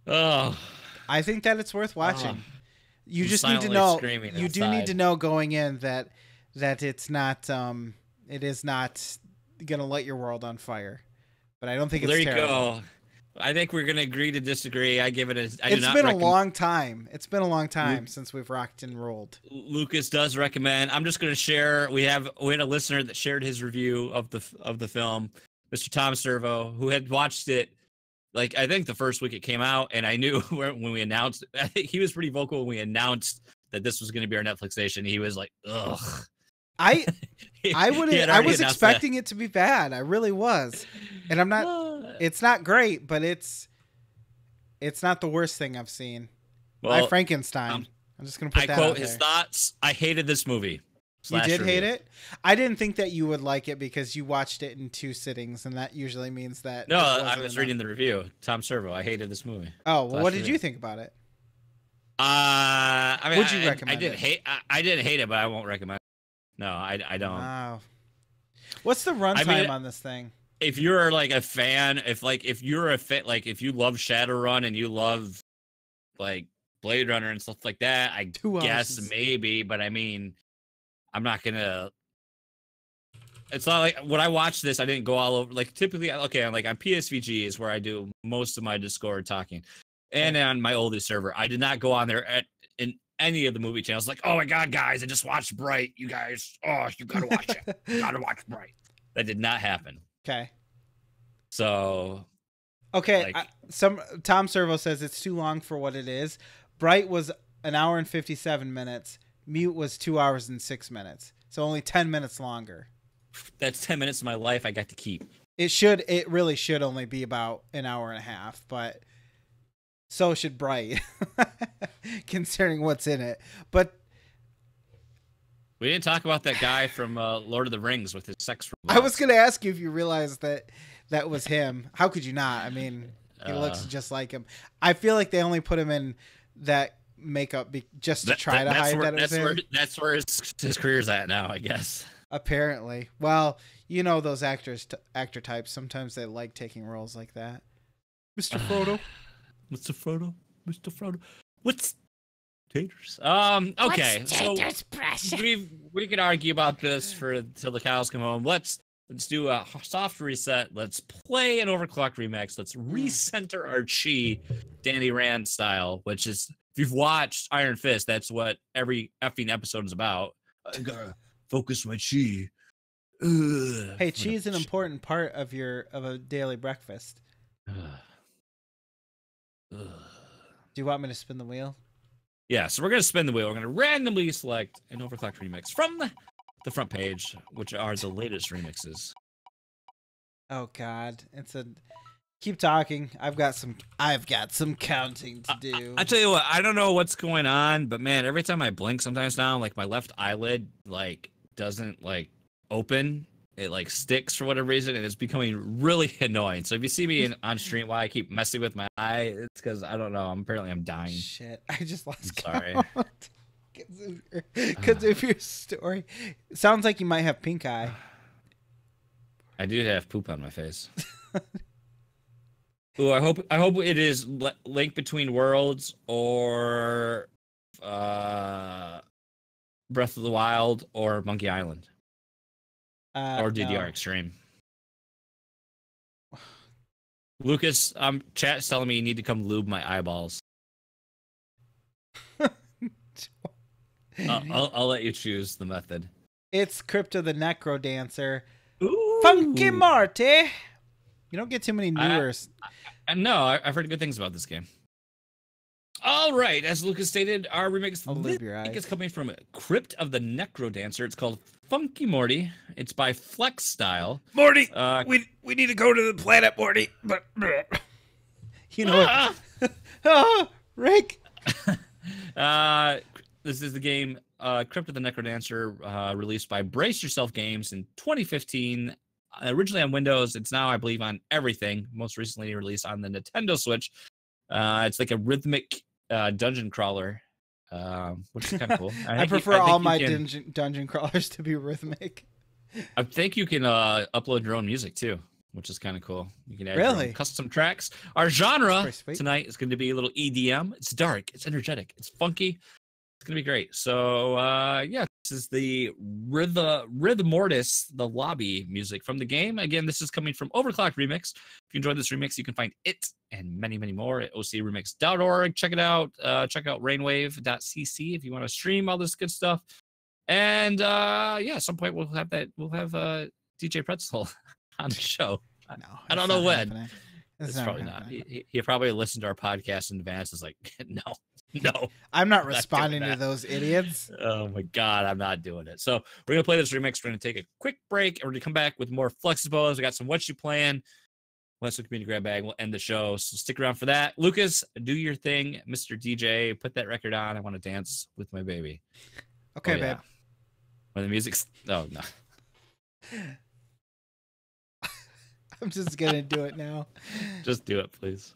I think that it's worth watching. You just need to know. You do need to know going in that it's not. It is not gonna light your world on fire. But I don't think it's terrible. There you go. I think we're gonna agree to distisagree. I give it a. It's been a long time. It's been a long time since we've rocked and rolled. Lucas does recommend. I'm just gonna share. We had a listener that shared his review of the film, Mr. Tom Servo, who had watched it. Like I think the first week it came out, and I knew when we announced. I think he was pretty vocal when we announced that this was going to be our Netflixation. He was like, "Ugh." I was expecting it to be bad. I really was. And I'm not it's not great, but it's not the worst thing I've seen. Well, Frankenstein. I'm just gonna put that. I quote his thoughts. I hated this movie. You did hate it? I didn't think that you would like it because you watched it in 2 sittings, and that usually means that. No, I was reading the review. Tom Servo. I hated this movie. Oh, well, what did you think about it? I mean, would you recommend? I didn't hate it, but I won't recommend it. No, I don't. Wow. What's the runtime on this thing? If you're like a fan, if you're a fan, like if you love Shadowrun and you love like Blade Runner and stuff like that, I guess maybe, but I mean, I'm not gonna. It's not like when I watched this, I didn't go all over. Like typically, okay, I'm like on PSVG is where I do most of my Discord talking, and on my oldest server, I did not go on there in any of the movie channels. Like, oh my god, guys, I just watched Bright. You guys, you gotta watch it. You gotta watch Bright. That did not happen. Okay. So. Okay, like, Tom Servo says it's too long for what it is. Bright was 1 hour and 57 minutes. Mute was 2 hours and 6 minutes. So only 10 minutes longer. That's 10 minutes of my life I got to keep. It really should only be about 1 hour and a half, but so should Bright, considering what's in it. But we didn't talk about that guy from Lord of the Rings with his sex robots. I was going to ask you if you realized that was him. How could you not? I mean, he looks just like him. I feel like they only put him in that makeup just to try to hide that it was him. That's where his career's at now, I guess. Apparently. Well, you know those actor types. Sometimes they like taking roles like that. Mr. Frodo. Mr. Frodo. Mr. Frodo. What's taters? Okay. What's taters, precious? We could argue about this till the cows come home. Let's do a soft reset. Let's play an overclock remix. Let's recenter our chi, Danny Rand style, which is, if you've watched Iron Fist, that's what every effing episode is about. I gotta focus my chi. Hey, chi is an important part of a daily breakfast. Do you want me to spin the wheel? Yeah, so we're gonna spin the wheel. We're gonna randomly select an overclocked remix from the front page, which are the latest remixes. Oh God, keep talking. I've got some counting to do. I tell you what, I don't know what's going on, but man, every time I blink sometimes now, like my left eyelid doesn't open. It sticks for whatever reason, and it's becoming really annoying. So if you see me on stream why I keep messing with my eye, it's because I don't know. Apparently I'm dying. Shit, I just lost count. Sorry. Because of your story, it sounds like you might have pink eye. I do have poop on my face. Ooh, I hope it is Link Between Worlds or Breath of the Wild or Monkey Island or DDR Extreme. Lucas, chat's telling me you need to come lube my eyeballs. I'll let you choose the method. It's Crypto the Necro Dancer. Ooh. Funky Marty. You don't get too many newer. No, I've heard good things about this game. All right, as Lucas stated, our remix is coming from Crypt of the Necro Dancer. It's called Funky Morty. It's by Fluxtaposed. Morty, we need to go to the planet, Morty. But you know what? Rick. This is the game Crypt of the Necro Dancer, released by Brace Yourself Games in 2015. Originally on Windows, it's now, I believe, on everything. Most recently released on the Nintendo Switch. It's like a rhythmic dungeon crawler, which is kind of cool. I prefer all my dungeon crawlers to be rhythmic. I think you can upload your own music too, which is kind of cool. You can add your own custom tracks. Our genre tonight is going to be a little EDM. It's dark, it's energetic, it's funky. It's going to be great. So, yeah, this is the Rhythm Mortis, the lobby music from the game. Again, this is coming from Overclocked Remix. If you enjoyed this remix, you can find it and many, many more at ocremix.org. Check it out. Check out rainwave.cc if you want to stream all this good stuff. And, yeah, at some point we'll have DJ Pretzel on the show. No, I don't know when. Happening. It's probably not. He probably listened to our podcast in advance. It's like, no. I'm not responding to those idiots. Oh my God, I'm not doing it. So we're going to play this remix. We're going to take a quick break and we're going to come back with more Fluxtaposed. We got some What You Playing. Westwood Community Grab Bag will end the show, so stick around for that. Lucas, do your thing, Mr. DJ. Put that record on. I want to dance with my baby. Okay, babe. When the music's... Oh, no. I'm just going to do it now. Just do it, please.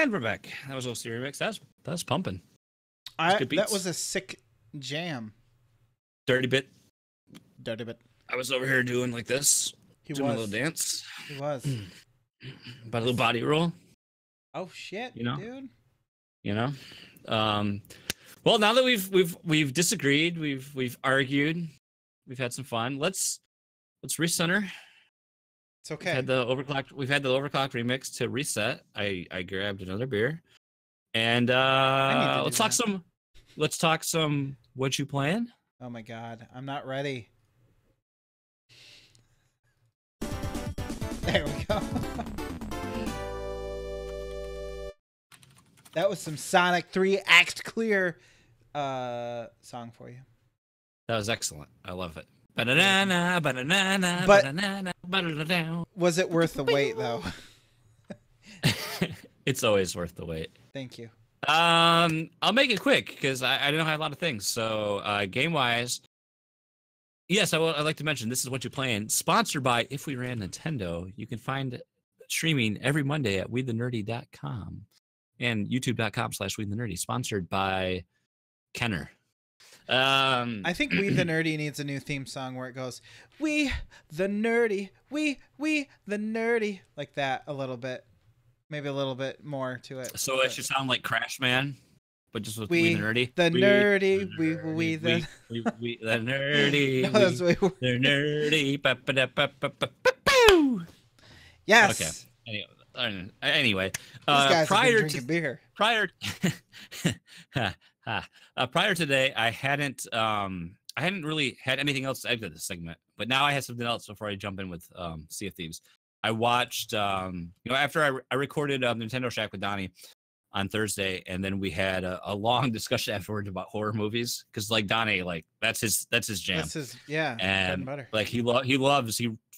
And we're back. That was OC Remix. That's pumping. That was a sick jam. Dirty bit. Dirty bit. I was over here doing like this. Doing a little dance. He was. About a little body roll. Oh shit, dude. You know? Well, now that we've disagreed, we've argued, we've had some fun. Let's recenter. It's okay. We've had the overclocked remix to reset. I grabbed another beer, and let's talk some what you playing. Oh my god, I'm not ready. There we go. That was some Sonic 3 Act Clear song for you. That was excellent. I love it. Banana, banana, banana, banana. Was it worth the wait, though? It's always worth the wait. Thank you. I'll make it quick because I don't have a lot of things. So, game-wise, yes, I'd like to mention this is what you're playing. Sponsored by If We Ran Nintendo. You can find streaming every Monday at WeTheNerdy.com and YouTube.com/WeTheNerdy. Sponsored by Kenner. I think We the Nerdy needs a new theme song where it goes, We the Nerdy, we the Nerdy, like that a little bit, maybe a little bit more to it. So it should sound like Crash Man, but just with We the Nerdy. The Nerdy, we the Nerdy. No, that's way worse. The Nerdy. Yes. Okay. Anyway, prior to beer. Prior today, I hadn't really had anything else to add to this segment, but now I have something else before I jump in with Sea of Thieves. I watched, after I recorded Nintendo Shack with Donnie, on Thursday, and then we had a long discussion afterwards about horror movies because like Donnie, like that's his jam. That's his bread and butter. Like he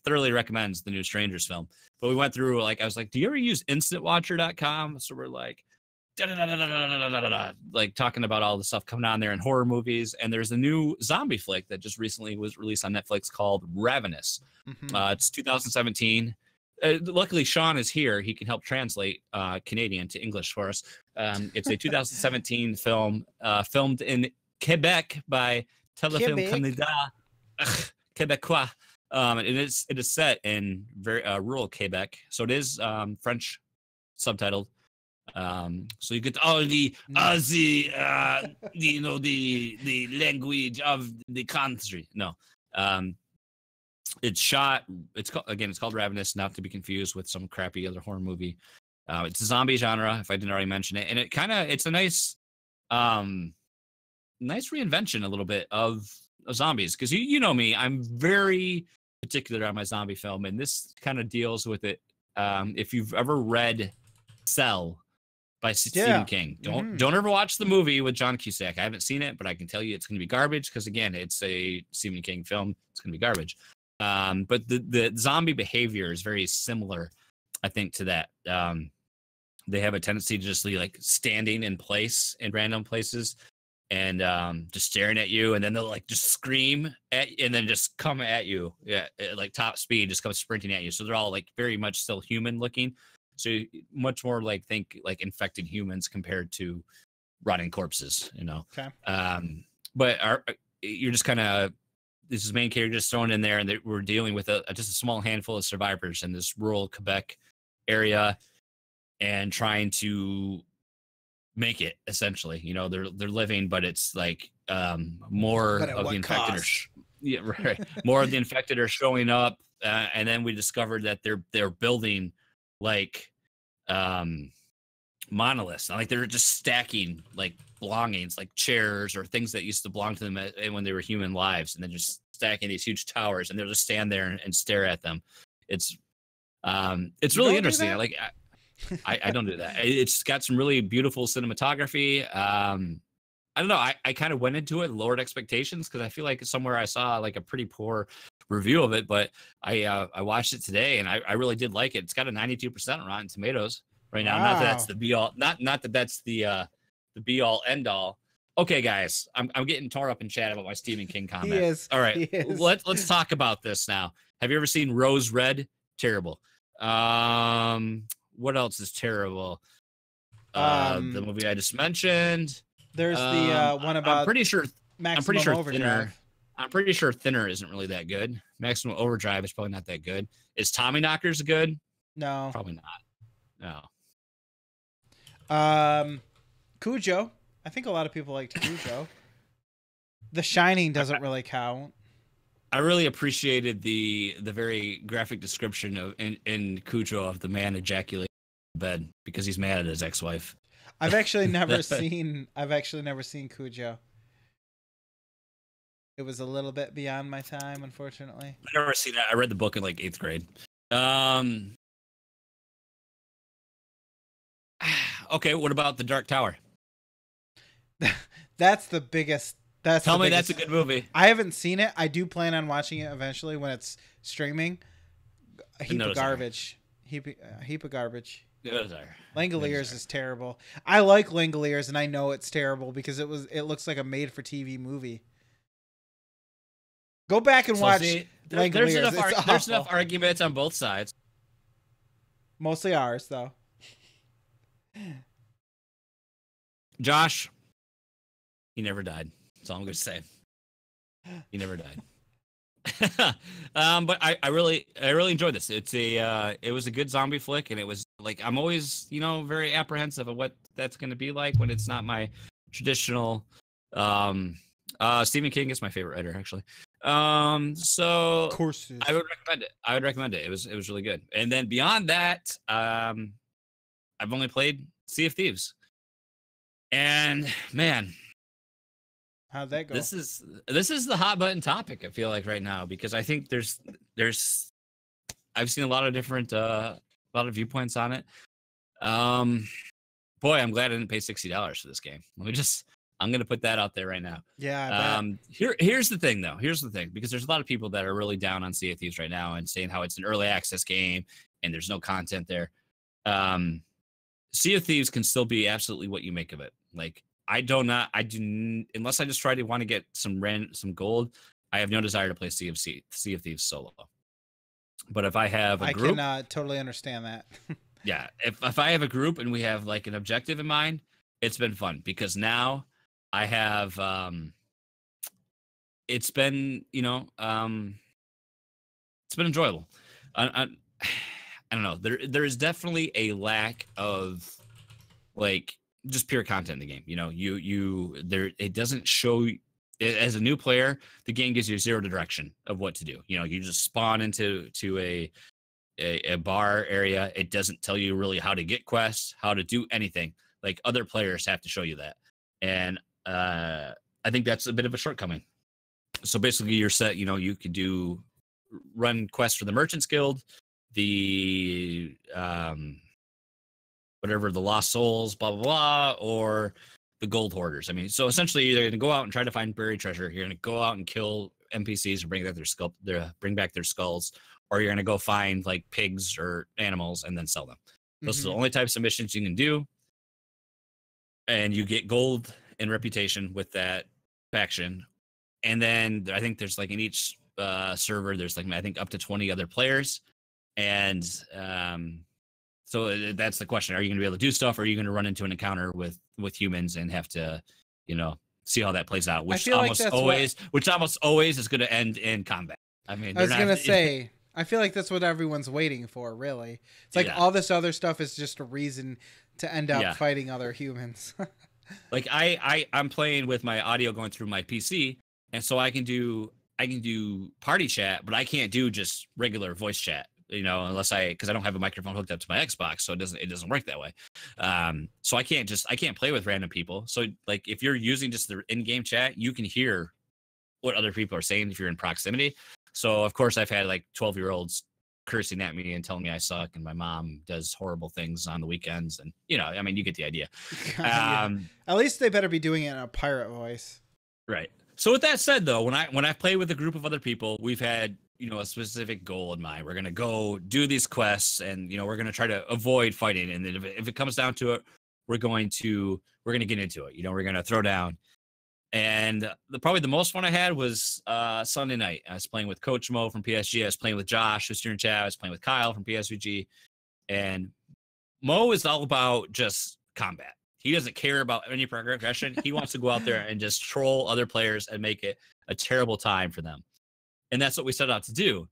thoroughly recommends the new Strangers film. But we went through, like, I was like, do you ever use instantwatcher.com? So we're like like talking about all the stuff coming on there in horror movies. And there's a new zombie flick that just recently was released on Netflix called Ravenous. It's 2017. Luckily, Sean is here. He can help translate Canadian to English for us. It's a 2017 film filmed in Quebec by Telefilm Canada Québécois. It is set in very rural Quebec, so it is French subtitled. So you get all the the language of the country. No, it's shot. It's called Ravenous, not to be confused with some crappy other horror movie. It's a zombie genre, if I didn't already mention it, and it's a nice reinvention a little bit of zombies, because you know me, I'm very particular on my zombie film, and this kind of deals with it. If you've ever read Cell by Stephen King, don't ever watch the movie with John Cusack. I haven't seen it, but I can tell you it's going to be garbage, because again, it's a Stephen King film. It's going to be garbage. But the zombie behavior is very similar, I think, to that. They have a tendency to just be like standing in place in random places and just staring at you, and then they'll like just scream at and then just come at you, like top speed, just come sprinting at you. So they're all like very much still human looking, so much more like think like infected humans compared to rotting corpses, you know. Okay. But you're just kind of, this is main character just thrown in there, and we're dealing with just a small handful of survivors in this rural Quebec area, and trying to make it, essentially. You know, they're living, but it's like more of the infected more of the infected are showing up, and then we discovered that they're building like monoliths, like they're just stacking like belongings, like chairs or things that used to belong to them when they were human lives, and then just stacking these huge towers, and they'll just stand there and stare at them. It's really interesting. I don't do that. It's got some really beautiful cinematography. I don't know. I kind of went into it lowered expectations, because I feel like somewhere I saw like a pretty poor review of it, but I watched it today, and I really did like it. It's got a 92% on Rotten Tomatoes right now. Wow. Not that that's the be all. Not that that's the be all end all. Okay, guys, I'm getting tore up in chat about my Stephen King comment. He is. All right, let's talk about this now. Have you ever seen Rose Red? Terrible. What else is terrible? The movie I just mentioned. There's the one about. I'm pretty sure Overdrive. Thinner. I'm pretty sure Thinner isn't really that good. Maximum Overdrive is probably not that good. Is Tommyknockers good? No, probably not. No. Cujo. I think a lot of people liked Cujo. The Shining doesn't really count. I really appreciated the very graphic description of in Cujo of the man ejaculating in bed because he's mad at his ex-wife. I've actually never seen Cujo. It was a little bit beyond my time, unfortunately. I've never seen it. I read the book in like 8th grade. Okay, what about The Dark Tower? That's the biggest. Tell me that's a good movie. I haven't seen it. I do plan on watching it eventually when it's streaming. A heap of garbage. Heap of garbage. Langoliers is terrible. I like Langoliers, and I know it's terrible because it looks like a made-for-TV movie. Go back and watch Langoliers. There's enough arguments on both sides. Mostly ours, though. Josh, he never died. That's all I'm going to say. He never died. But I really enjoyed this. It was a good zombie flick, and it was like, I'm always, very apprehensive of what that's going to be like when it's not my traditional. Stephen King is my favorite writer, actually. So of course I would recommend it. It was really good. And then beyond that, I've only played Sea of Thieves, and man, how'd that go? This is the hot button topic, I feel like, right now, because I think there's I've seen a lot of different a lot of viewpoints on it. boy, I'm glad I didn't pay $60 for this game. I'm going to put that out there right now. Yeah. Here's the thing, though. Here's the thing, because there's a lot of people that are really down on Sea of Thieves right now and saying how it's an early access game and there's no content there. Sea of Thieves can still be absolutely what you make of it. Like, unless I just try to want to get some gold, I have no desire to play Sea of Thieves solo. But if I have a group, I can totally understand that. yeah, if I have a group and we have like an objective in mind, it's been fun because now I have it's been it's been enjoyable. I don't know. There is definitely a lack of like just pure content in the game. It doesn't show. As a new player, the game gives you zero direction of what to do. You just spawn into a bar area. It doesn't tell you really how to get quests, how to do anything. Like other players have to show you that. And I think that's a bit of a shortcoming. So basically you're set, you could run quests for the Merchants Guild, the whatever, the Lost Souls, blah, blah, blah, or the Gold Hoarders. I mean, so essentially you're going to go out and try to find buried treasure. You're going to go out and kill NPCs and bring back their skulls, or you're going to go find like pigs or animals and then sell them. Those are the only types of missions you can do. And you get gold and reputation with that faction. And then I think there's like in each server, there's like, I think up to 20 other players. And so that's the question. Are you going to be able to do stuff? Or are you going to run into an encounter with humans and have to, see how that plays out, which almost always is going to end in combat. I mean, I was going to say, I feel like that's what everyone's waiting for, really. It's like all this other stuff is just a reason to end up fighting other humans. Like I'm playing with my audio going through my PC, and so I can do party chat, but I can't do just regular voice chat, because I don't have a microphone hooked up to my Xbox, so it doesn't work that way. So I can't play with random people. So like if you're using just the in-game chat, you can hear what other people are saying if you're in proximity. So of course I've had like 12-year-olds cursing at me and telling me I suck, and my mom does horrible things on the weekends, and I mean, you get the idea. At least they better be doing it in a pirate voice. Right. So with that said, though, when I play with a group of other people, we've had a specific goal in mind. We're gonna go do these quests, and we're gonna try to avoid fighting. And then if it comes down to it, we're gonna get into it. We're gonna throw down. And probably the most fun I had was Sunday night. I was playing with Coach Mo from PSG. I was playing with Josh, who's here in chat. I was playing with Kyle from PSVG. And Mo is all about just combat. He doesn't care about any progression. He wants to go out there and just troll other players and make it a terrible time for them. And that's what we set out to do.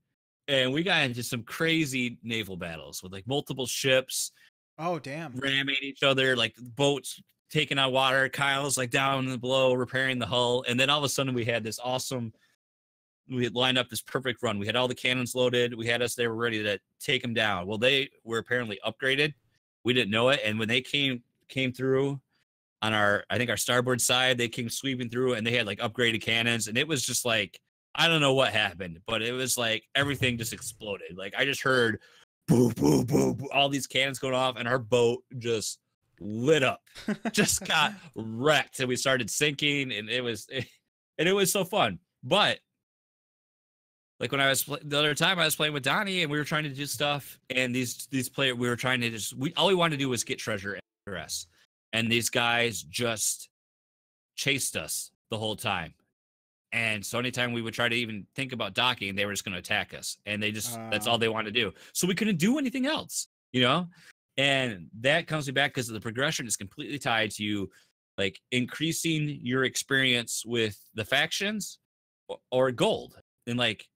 And we got into some crazy naval battles with like multiple ships. Oh, damn. Ramming each other, like boats taking out water. Kyle's like down below repairing the hull. And then all of a sudden we had lined up this perfect run. We had all the cannons loaded. They were ready to take them down. Well, they were apparently upgraded. We didn't know it. And when they came through on our starboard side, they came sweeping through, and they had like upgraded cannons. And it was just like, I don't know what happened, but it was like everything just exploded. Like I just heard boo, boo, boo, boo, all these cannons going off, and our boat just lit up, just got wrecked, and we started sinking, and it was so fun. But like when the other time I was playing with Donnie, and we were trying to do stuff, and these players, we were trying to all we wanted to do was get treasure and progress, and these guys just chased us the whole time. And so anytime we would try to even think about docking, they were just going to attack us, and that's all they wanted to do. So we couldn't do anything else, And that comes back because the progression is completely tied to you, like increasing your experience with the factions or gold. And like,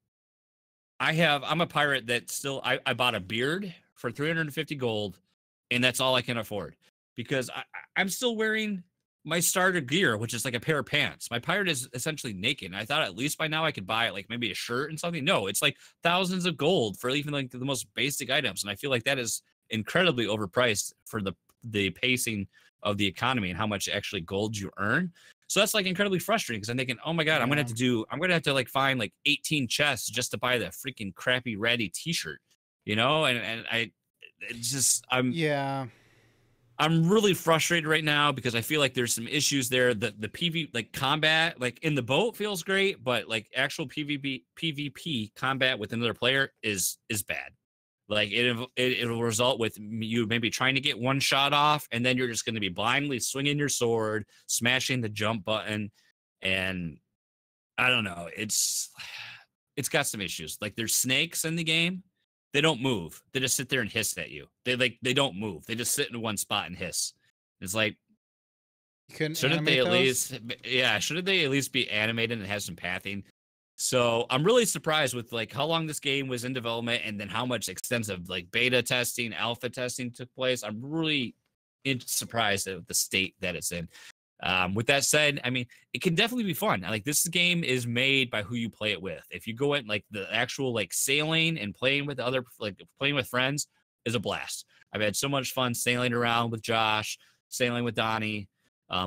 I'm a pirate that still, I bought a beard for 350 gold, and that's all I can afford because I'm still wearing my starter gear, which is like a pair of pants. My pirate is essentially naked. And I thought at least by now I could buy like maybe a shirt and something. No, it's like thousands of gold for even like the most basic items. And I feel like that is incredibly overpriced for the pacing of the economy and how much actually gold you earn. So that's like incredibly frustrating because I'm thinking, oh my God, I'm gonna have to like find like 18 chests just to buy the freaking crappy ratty t-shirt, and I'm I'm really frustrated right now because I feel like there's some issues there. The PV like combat like in the boat feels great, but like actual PvP combat with another player is bad. Like it'll result with you maybe trying to get one shot off, and then you're just going to be blindly swinging your sword, smashing the jump button, and I don't know. It's got some issues. Like there's snakes in the game. They don't move. They just sit there and hiss at you. They don't move. They just sit in one spot and hiss. It's like, shouldn't they at least be animated and have some pathing? So I'm really surprised with like how long this game was in development and then how much extensive like beta testing, alpha testing took place. I'm really surprised at the state that it's in. With that said, I mean, it can definitely be fun. Like this game is made by who you play it with. If you go in like the actual like sailing and playing with playing with friends is a blast. I've had so much fun sailing around with Josh, sailing with Donnie,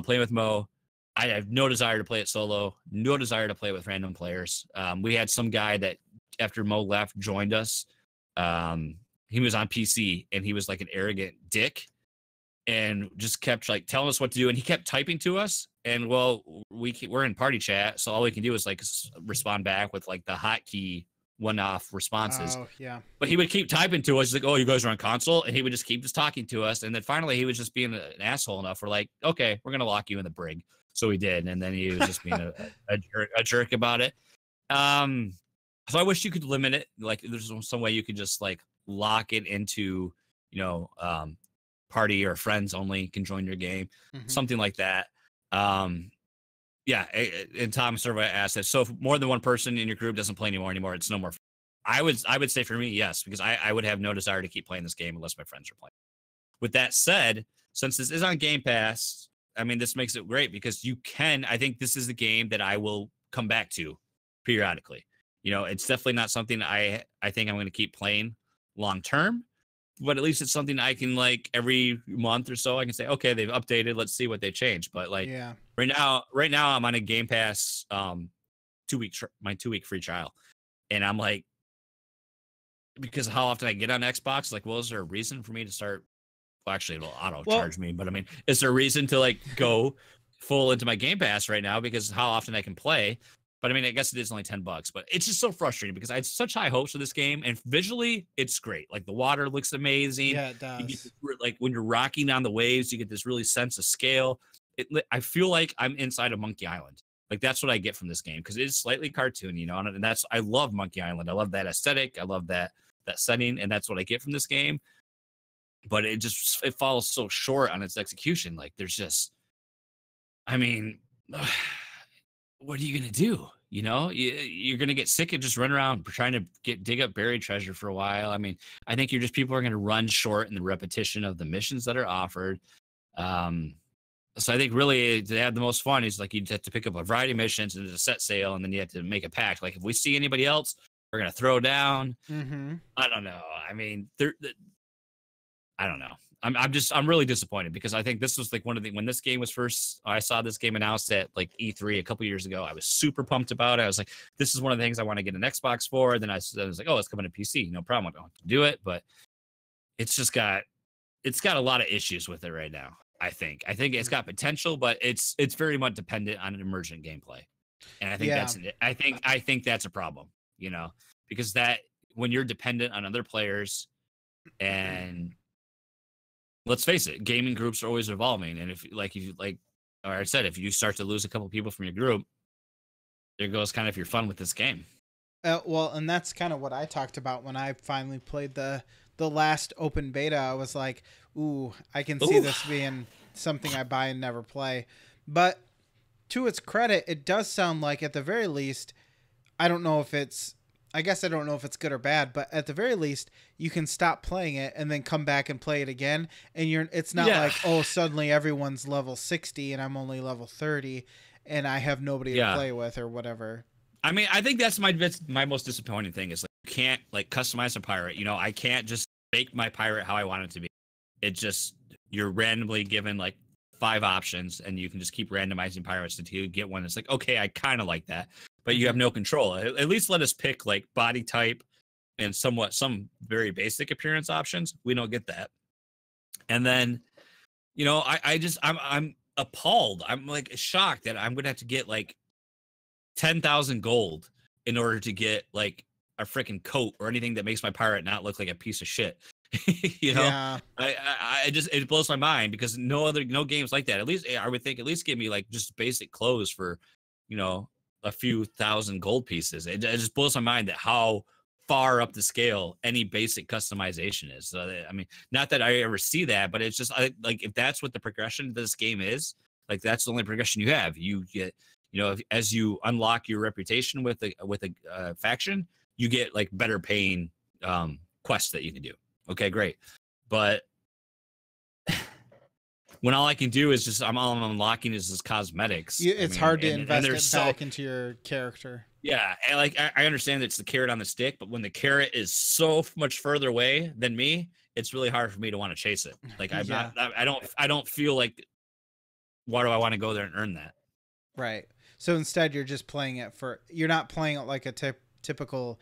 playing with Mo. I have no desire to play it solo, no desire to play with random players. We had some guy that after Mo left joined us. He was on PC and he was like an arrogant dick and just kept like telling us what to do. And he kept typing to us. And well, we're in party chat. So all we can do is like respond back with like the hotkey one-off responses. Oh, yeah. But he would keep typing to us like, oh, you guys are on console. And he would just keep just talking to us. And then finally he was just being an asshole enough. We're like, okay, we're going to lock you in the brig. So we did. And then he was just being a jerk about it. So I wish you could limit it. Like there's some way you could just like lock it into, party or friends only can join your game, something like that. Yeah. And Tom Serva asked that. So if more than one person in your group doesn't play anymore, it's no more. I would say for me, yes, because I would have no desire to keep playing this game unless my friends are playing. With that said, since this is on Game Pass, I mean, this makes it great because I think this is a game that I will come back to periodically. It's definitely not something I think I'm going to keep playing long term, but at least it's something I can like every month or so I can say, okay, they've updated. Let's see what they changed. But like right now I'm on a Game Pass 2-week my 2-week free trial, and I'm like, because how often I get on Xbox, like, well, is there a reason for me to start? Well, actually, it'll auto charge me, but I mean, is there a reason to like go full into my Game Pass right now because how often I can play? But I mean, I guess it is only $10, but it's just so frustrating because I had such high hopes for this game, and visually, it's great. Like the water looks amazing. Yeah, it does. Like when you're rocking on the waves, you get this really sense of scale. I feel like I'm inside of Monkey Island. Like that's what I get from this game because it is slightly cartoony, and I love Monkey Island. I love that aesthetic. I love that setting, and that's what I get from this game. But it falls so short on its execution. Like there's just, I mean, what are you going to do? You're going to get sick of just running around trying to dig up buried treasure for a while. I mean, I think people are going to run short in the repetition of the missions that are offered. So I think really to have the most fun is like you have to pick up a variety of missions and there's a set sail, and then you have to make a pact. Like if we see anybody else, we're going to throw down. I don't know. I mean, I don't know. I'm really disappointed because I think this was like when this game was first, I saw this game announced at like E3 a couple years ago. I was super pumped about it. I was like, this is one of the things I want to get an Xbox for. Then I was like, oh, it's coming to PC. No problem. I don't have to do it. But it's got a lot of issues with it right now. I think it's got potential, but it's very much dependent on an emergent gameplay. And I think that's it. I think that's a problem, because that when you're dependent on other players, and let's face it, gaming groups are always evolving. And if you start to lose a couple people from your group, there goes kind of your fun with this game. Well, and that's kind of what I talked about when I finally played the last open beta. I was like, ooh, I can see this being something I buy and never play. But to its credit, it does sound like at the very least, I don't know if it's good or bad, but at the very least, you can stop playing it and then come back and play it again. And it's not like, oh, suddenly everyone's level 60 and I'm only level 30 and I have nobody to play with or whatever. I mean, I think that's my most disappointing thing is like, you can't like customize a pirate. I can't just make my pirate how I want it to be. It just, you're randomly given like 5 options and you can just keep randomizing pirates until you get one that's like, okay, I kind of like that. But you have no control. At least let us pick like body type and some very basic appearance options. We don't get that. And then You know, I'm appalled. I'm like shocked that I'm gonna have to get like 10,000 gold in order to get like a freaking coat or anything that makes my pirate not look like a piece of shit. You know, Yeah. I just, it blows my mind because no games like that. At least I would think at least give me like just basic clothes for, you know, a few thousand gold pieces. It just blows my mind that how far up the scale any basic customization is. I mean, not that I ever see that, but it's just like if that's what the progression of this game is, like that's the only progression you have. You get, you know, as you unlock your reputation with a faction, you get like better paying quests that you can do. Okay, great. But when all I can do is just all I'm unlocking is cosmetics. It's hard to invest it back into your character. Yeah, and like I understand that it's the carrot on the stick, but when the carrot is so much further away than me, it's really hard for me to want to chase it. Like I don't feel like, why do I want to go there and earn that? Right. So instead, you're just playing it you're not playing it like a typical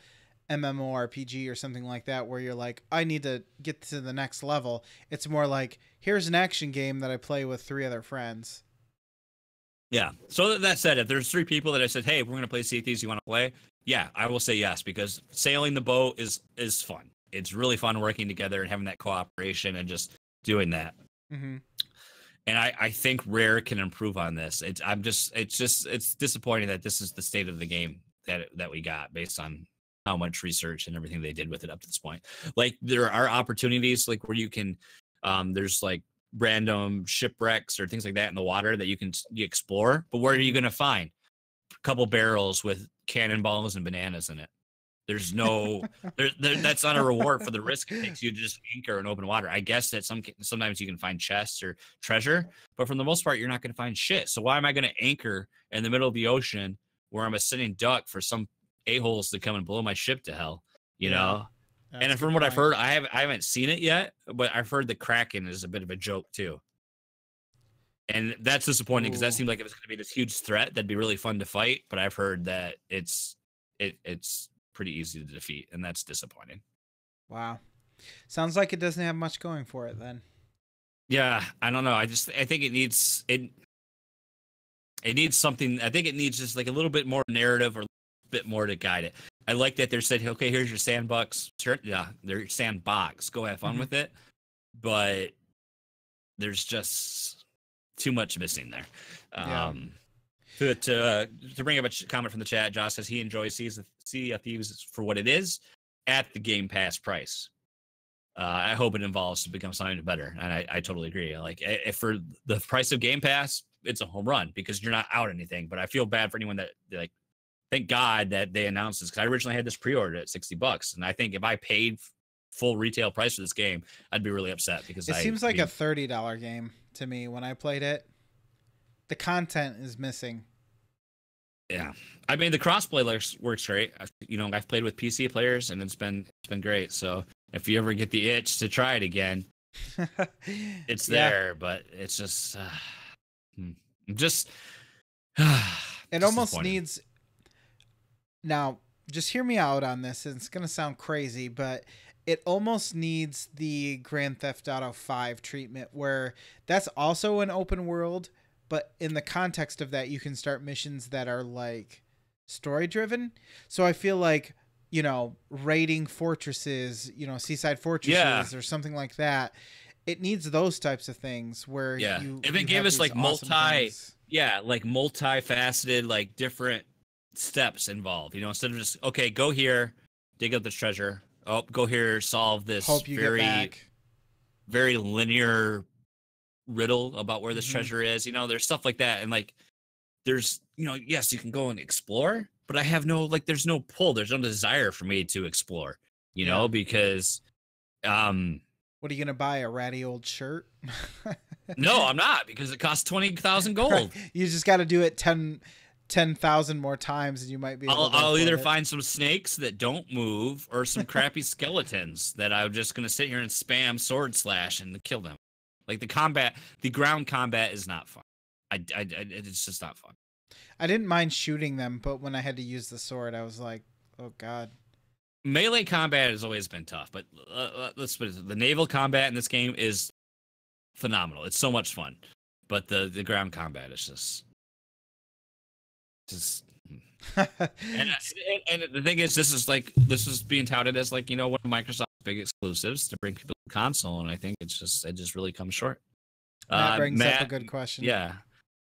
MMORPG or something like that, where you're like, I need to get to the next level. It's more like, here's an action game that I play with 3 other friends. Yeah. So that said, if there's 3 people that I said, hey, we're going to play Sea of Thieves, you want to play? Yeah, I will say yes, because sailing the boat is fun. It's really fun working together and having that cooperation and just doing that. Mm-hmm. And I think Rare can improve on this. It's disappointing that this is the state of the game that we got based on how much research and everything they did with it up to this point. Like there are opportunities like where you can, there's like random shipwrecks or things like that in the water that you explore. But where are you going to find a couple barrels with cannonballs and bananas in it? There's no, that's not a reward for the risk it takes you to just anchor in open water. I guess that sometimes you can find chests or treasure, but for the most part, you're not going to find shit. So why am I going to anchor in the middle of the ocean where I'm a sitting duck for some a-holes to come and blow my ship to hell? You know? And from what I've heard, I haven't seen it yet, but I've heard the Kraken is a bit of a joke too. And that's disappointing because that seemed like it was going to be this huge threat that'd be really fun to fight. But I've heard that it's pretty easy to defeat, and that's disappointing. Wow. Sounds like it doesn't have much going for it then. Yeah, I don't know. I think it needs something. I think it needs just like a little bit more narrative or a bit more to guide it. I like that they're saying, okay, here's your sandbox. Sure, yeah, their sandbox. Go have fun with it. But there's just too much missing there. To bring up a comment from the chat, Josh says he enjoys Sea of Thieves for what it is at the Game Pass price. I hope it evolves to become something better, and I totally agree. Like if for the price of Game Pass, it's a home run because you're not out anything. But I feel bad for anyone that like. Thank God that they announced this because I originally had this pre-ordered at $60, and I think if I paid full retail price for this game, I'd be really upset because it seems like a $30 game to me when I played it. The content is missing. Yeah, I mean the crossplay works great. You know, I've played with PC players and it's been great. So if you ever get the itch to try it again, it's there. But it's just, it almost needs. Now, just hear me out on this. It's going to sound crazy, but it almost needs the Grand Theft Auto 5 treatment where that's also an open world, but in the context of that, you can start missions that are like story driven. So I feel like, you know, raiding fortresses, you know, seaside fortresses or something like that. It needs those types of things where if it gave us like multifaceted, like different steps involved, you know, instead of just go here, dig up this treasure, go here, solve this very linear riddle about where this treasure is, you know, there's stuff like that. And like there's, you know, yes, you can go and explore, but I have there's no pull, there's no desire for me to explore, you know, because what are you gonna buy, a ratty old shirt? No, I'm not, because it costs 20,000 gold. You just got to do it 10,000 more times, and you might be able I'll either find some snakes that don't move or some crappy skeletons that I'm just going to sit here and spam sword slash and kill them. Like the ground combat is not fun. It's just not fun. I didn't mind shooting them, but when I had to use the sword, I was like, oh God. Melee combat has always been tough, but let's put it, the naval combat in this game is phenomenal. It's so much fun, but the ground combat is just. and the thing is, this is being touted as like, one of Microsoft's big exclusives to bring people to console, and I think it just really comes short. That brings up a good question. Yeah,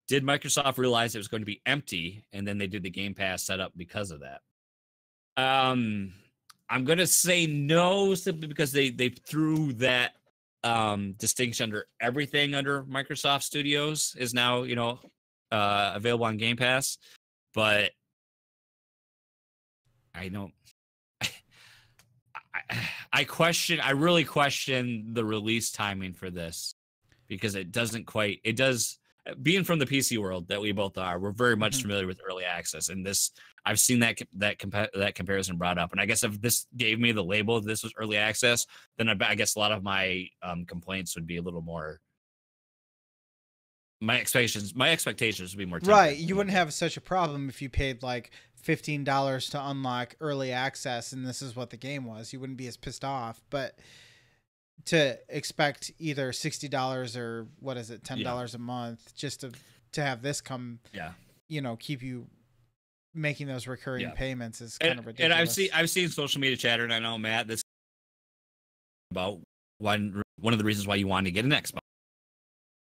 did Microsoft realize it was going to be empty, and then they did the Game Pass setup because of that? I'm gonna say no, simply because they threw that distinction under everything under Microsoft Studios is now available on Game Pass, but I don't. I really question the release timing for this, because it doesn't quite. It does. Being from the PC world that we both are, we're very much familiar with early access, and this I've seen that comparison brought up. And I guess if this gave me the label this was early access, then I guess a lot of my templates would be a little more. My expectations would be more tempered. Right. You wouldn't have such a problem if you paid like $15 to unlock early access and this is what the game was. You wouldn't be as pissed off. But to expect either $60 or what is it, $10 a month just to have this come, keep you making those recurring payments is kind of ridiculous. And I've seen social media chatter, and I know, Matt, this about one of the reasons why you wanted to get an Xbox.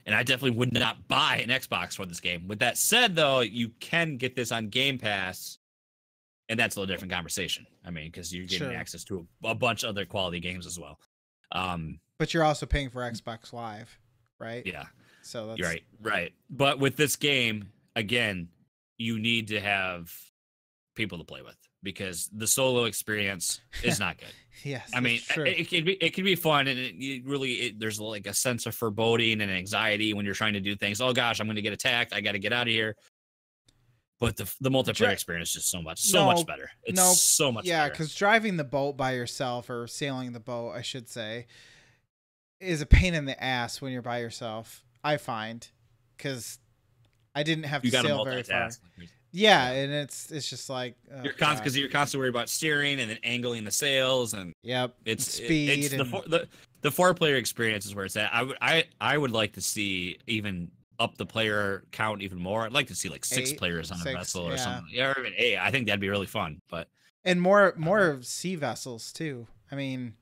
And I definitely would not buy an Xbox for this game. With that said, though, you can get this on Game Pass, and that's a little different conversation. I mean, because you're getting access to a bunch of other quality games as well. But you're also paying for Xbox Live, right? Yeah. So that's you're right. But with this game, again, you need to have people to play with, because the solo experience is not good. Yes, I mean, it can be fun, and there's like a sense of foreboding and anxiety when you're trying to do things. Oh gosh, I'm going to get attacked. I got to get out of here. But the multiplayer experience is so much better. It's so much better. Yeah, because driving the boat by yourself, or sailing the boat, I should say, is a pain in the ass when you're by yourself, I find, because I didn't have to sail very far. Yeah, and it's just like you're constantly worried about steering and then angling the sails, and it's speed. The 4-player experience is where it's at. I would like to see even up the player count even more. I'd like to see like 6 players on a vessel or something. Yeah, or even 8. I think that'd be really fun. And more sea vessels too. I mean,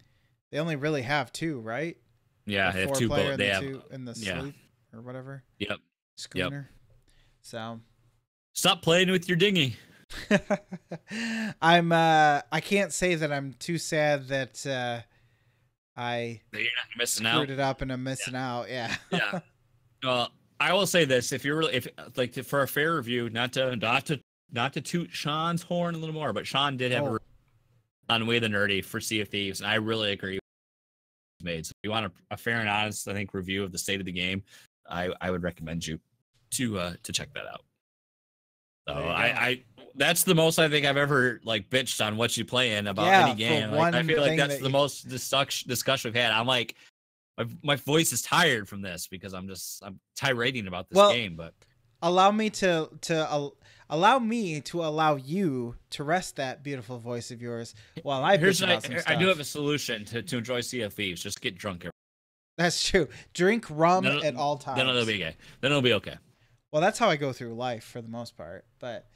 they only really have 2, right? Yeah, they have 2 boats. They have in the sleep or whatever. Yep. Schooner. So. Stop playing with your dinghy. I can't say that I'm too sad that I you're not missing screwed it up and I'm missing out. Yeah. Yeah. Well, I will say this: if for a fair review, not to toot Sean's horn a little more, but Sean did have on Way the Nerdy for Sea of Thieves, and I really agree with what he's made. So if you want a fair and honest, I think, review of the state of the game, I would recommend you to check that out. So that's the most I think I've ever bitched on what you playing about any game. I feel like that's the most discussion we've had. I'm like, my voice is tired from this because I'm tirading about this game. But allow me to allow you to rest that beautiful voice of yours while I bitch about some stuff. I do have a solution to enjoy Sea of Thieves. Just get drunk. That's true. Drink rum at all times. Then it'll be okay. Well, that's how I go through life for the most part. But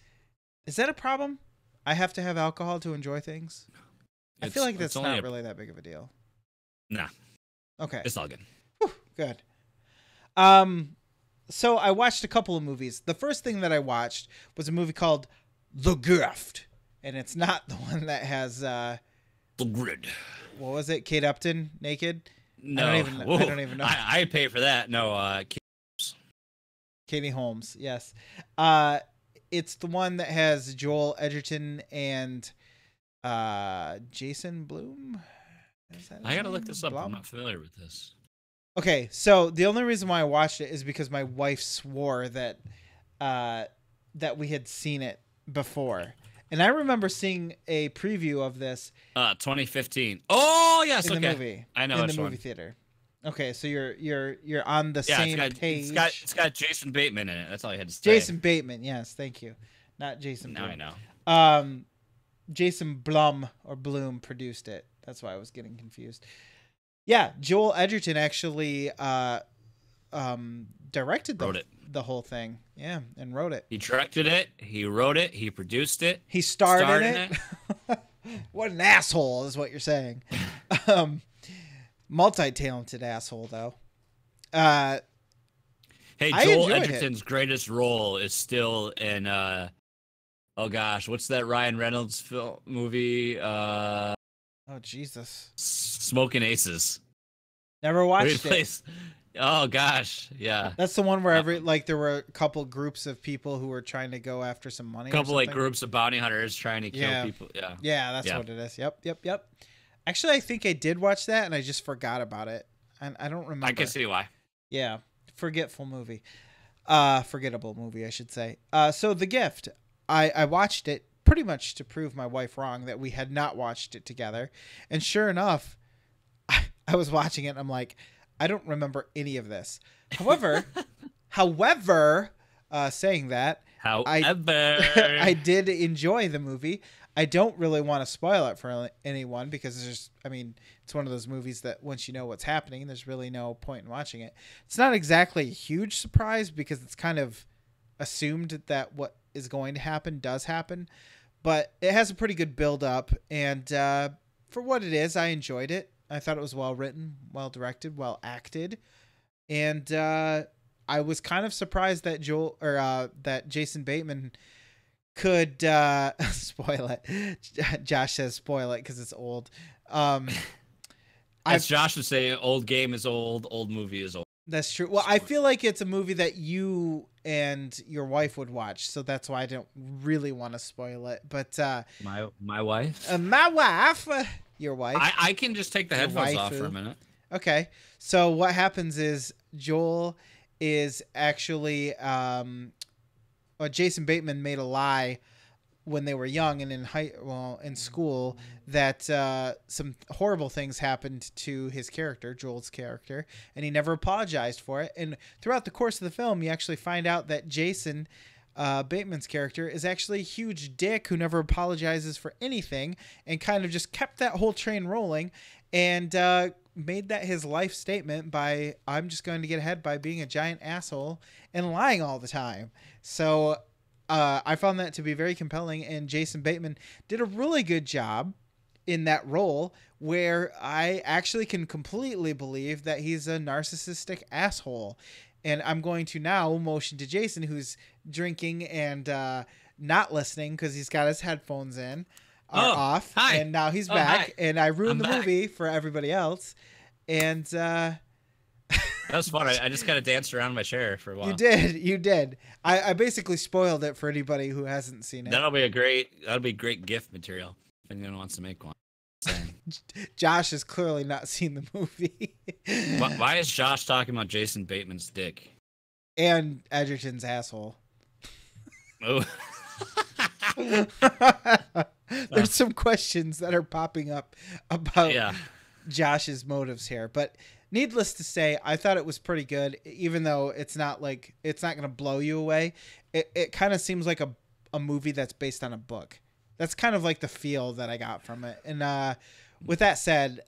is that a problem? I have to have alcohol to enjoy things? I feel like that's not really that big of a deal. Nah. Okay. It's all good. Whew, good. So I watched a couple of movies. The first thing that I watched was a movie called The Gift. And it's not the one that has... The Grid. What was it? Kate Upton naked? No. I don't even know. I'd pay for that. No, Katie Holmes, yes. It's the one that has Joel Edgerton and Jason Blum. I gotta look this up. I'm not familiar with this. Okay, so the only reason why I watched it is because my wife swore that we had seen it before, and I remember seeing a preview of this. 2015. Oh yes, in the movie. I know in the movie theater. Okay, so you're on the same page. It's got Jason Bateman in it. That's all I had to say. Jason Bateman, yes, thank you. Not Jason Blum. Now I know. Jason Blum or Bloom produced it. That's why I was getting confused. Yeah, Joel Edgerton actually directed the whole thing. Yeah, and wrote it. He directed it. He wrote it. He produced it. He starred in it. What an asshole is what you're saying. Multi-talented asshole, though. Hey, Joel Edgerton's greatest role is still in, oh gosh, what's that Ryan Reynolds movie? Oh, Jesus. Smoking Aces. Never watched it. Oh gosh, yeah. That's the one where there were a couple groups of people who were trying to go after some money. A couple groups of bounty hunters trying to kill people. Yeah. Yeah, that's what it is. Yep. Actually, I think I did watch that and I just forgot about it. And I don't remember. I can see why. Yeah. Forgetful movie. Forgettable movie, I should say. So The Gift. I watched it pretty much to prove my wife wrong that we had not watched it together. And sure enough, I was watching it and I'm like, I don't remember any of this. However, saying that, I did enjoy the movie. I don't really want to spoil it for anyone because it's one of those movies that once you know what's happening, there's really no point in watching it. It's not exactly a huge surprise because it's kind of assumed that what is going to happen does happen, but it has a pretty good build up. And for what it is, I enjoyed it. I thought it was well written, well directed, well acted. And I was kind of surprised that that Jason Bateman could spoil it. Josh says spoil it because it's old. As Josh would say, old game is old movie is old. That's true. Well, I feel like it's a movie that you and your wife would watch, so that's why I don't really want to spoil it. But my wife? My wife, your wife. I can just take the headphones off for a minute. Okay. So what happens is Joel is actually Jason Bateman made a lie when they were young and in school that some horrible things happened to his character, Joel's character, and he never apologized for it. And throughout the course of the film, you actually find out that Jason Bateman's character is actually a huge dick who never apologizes for anything and kind of just kept that whole train rolling and made that his life statement by, I'm just going to get ahead by being a giant asshole and lying all the time. So I found that to be very compelling, and Jason Bateman did a really good job in that role where I actually can completely believe that he's a narcissistic asshole. And I'm going to now motion to Jason, who's drinking and not listening because he's got his headphones in off. Hi. And now he's back. Hi. And I ruined the movie for everybody else. And that was fun. I just kind of danced around my chair for a while. You did. I basically spoiled it for anybody who hasn't seen it. That'll be great gift material if anyone wants to make one. Josh has clearly not seen the movie. Why is Josh talking about Jason Bateman's dick? And Edgerton's asshole. Oh. There's some questions that are popping up about Josh's motives here. But needless to say, I thought it was pretty good, even though it's not going to blow you away. It kind of seems like a movie that's based on a book. That's kind of like the feel that I got from it. And with that said,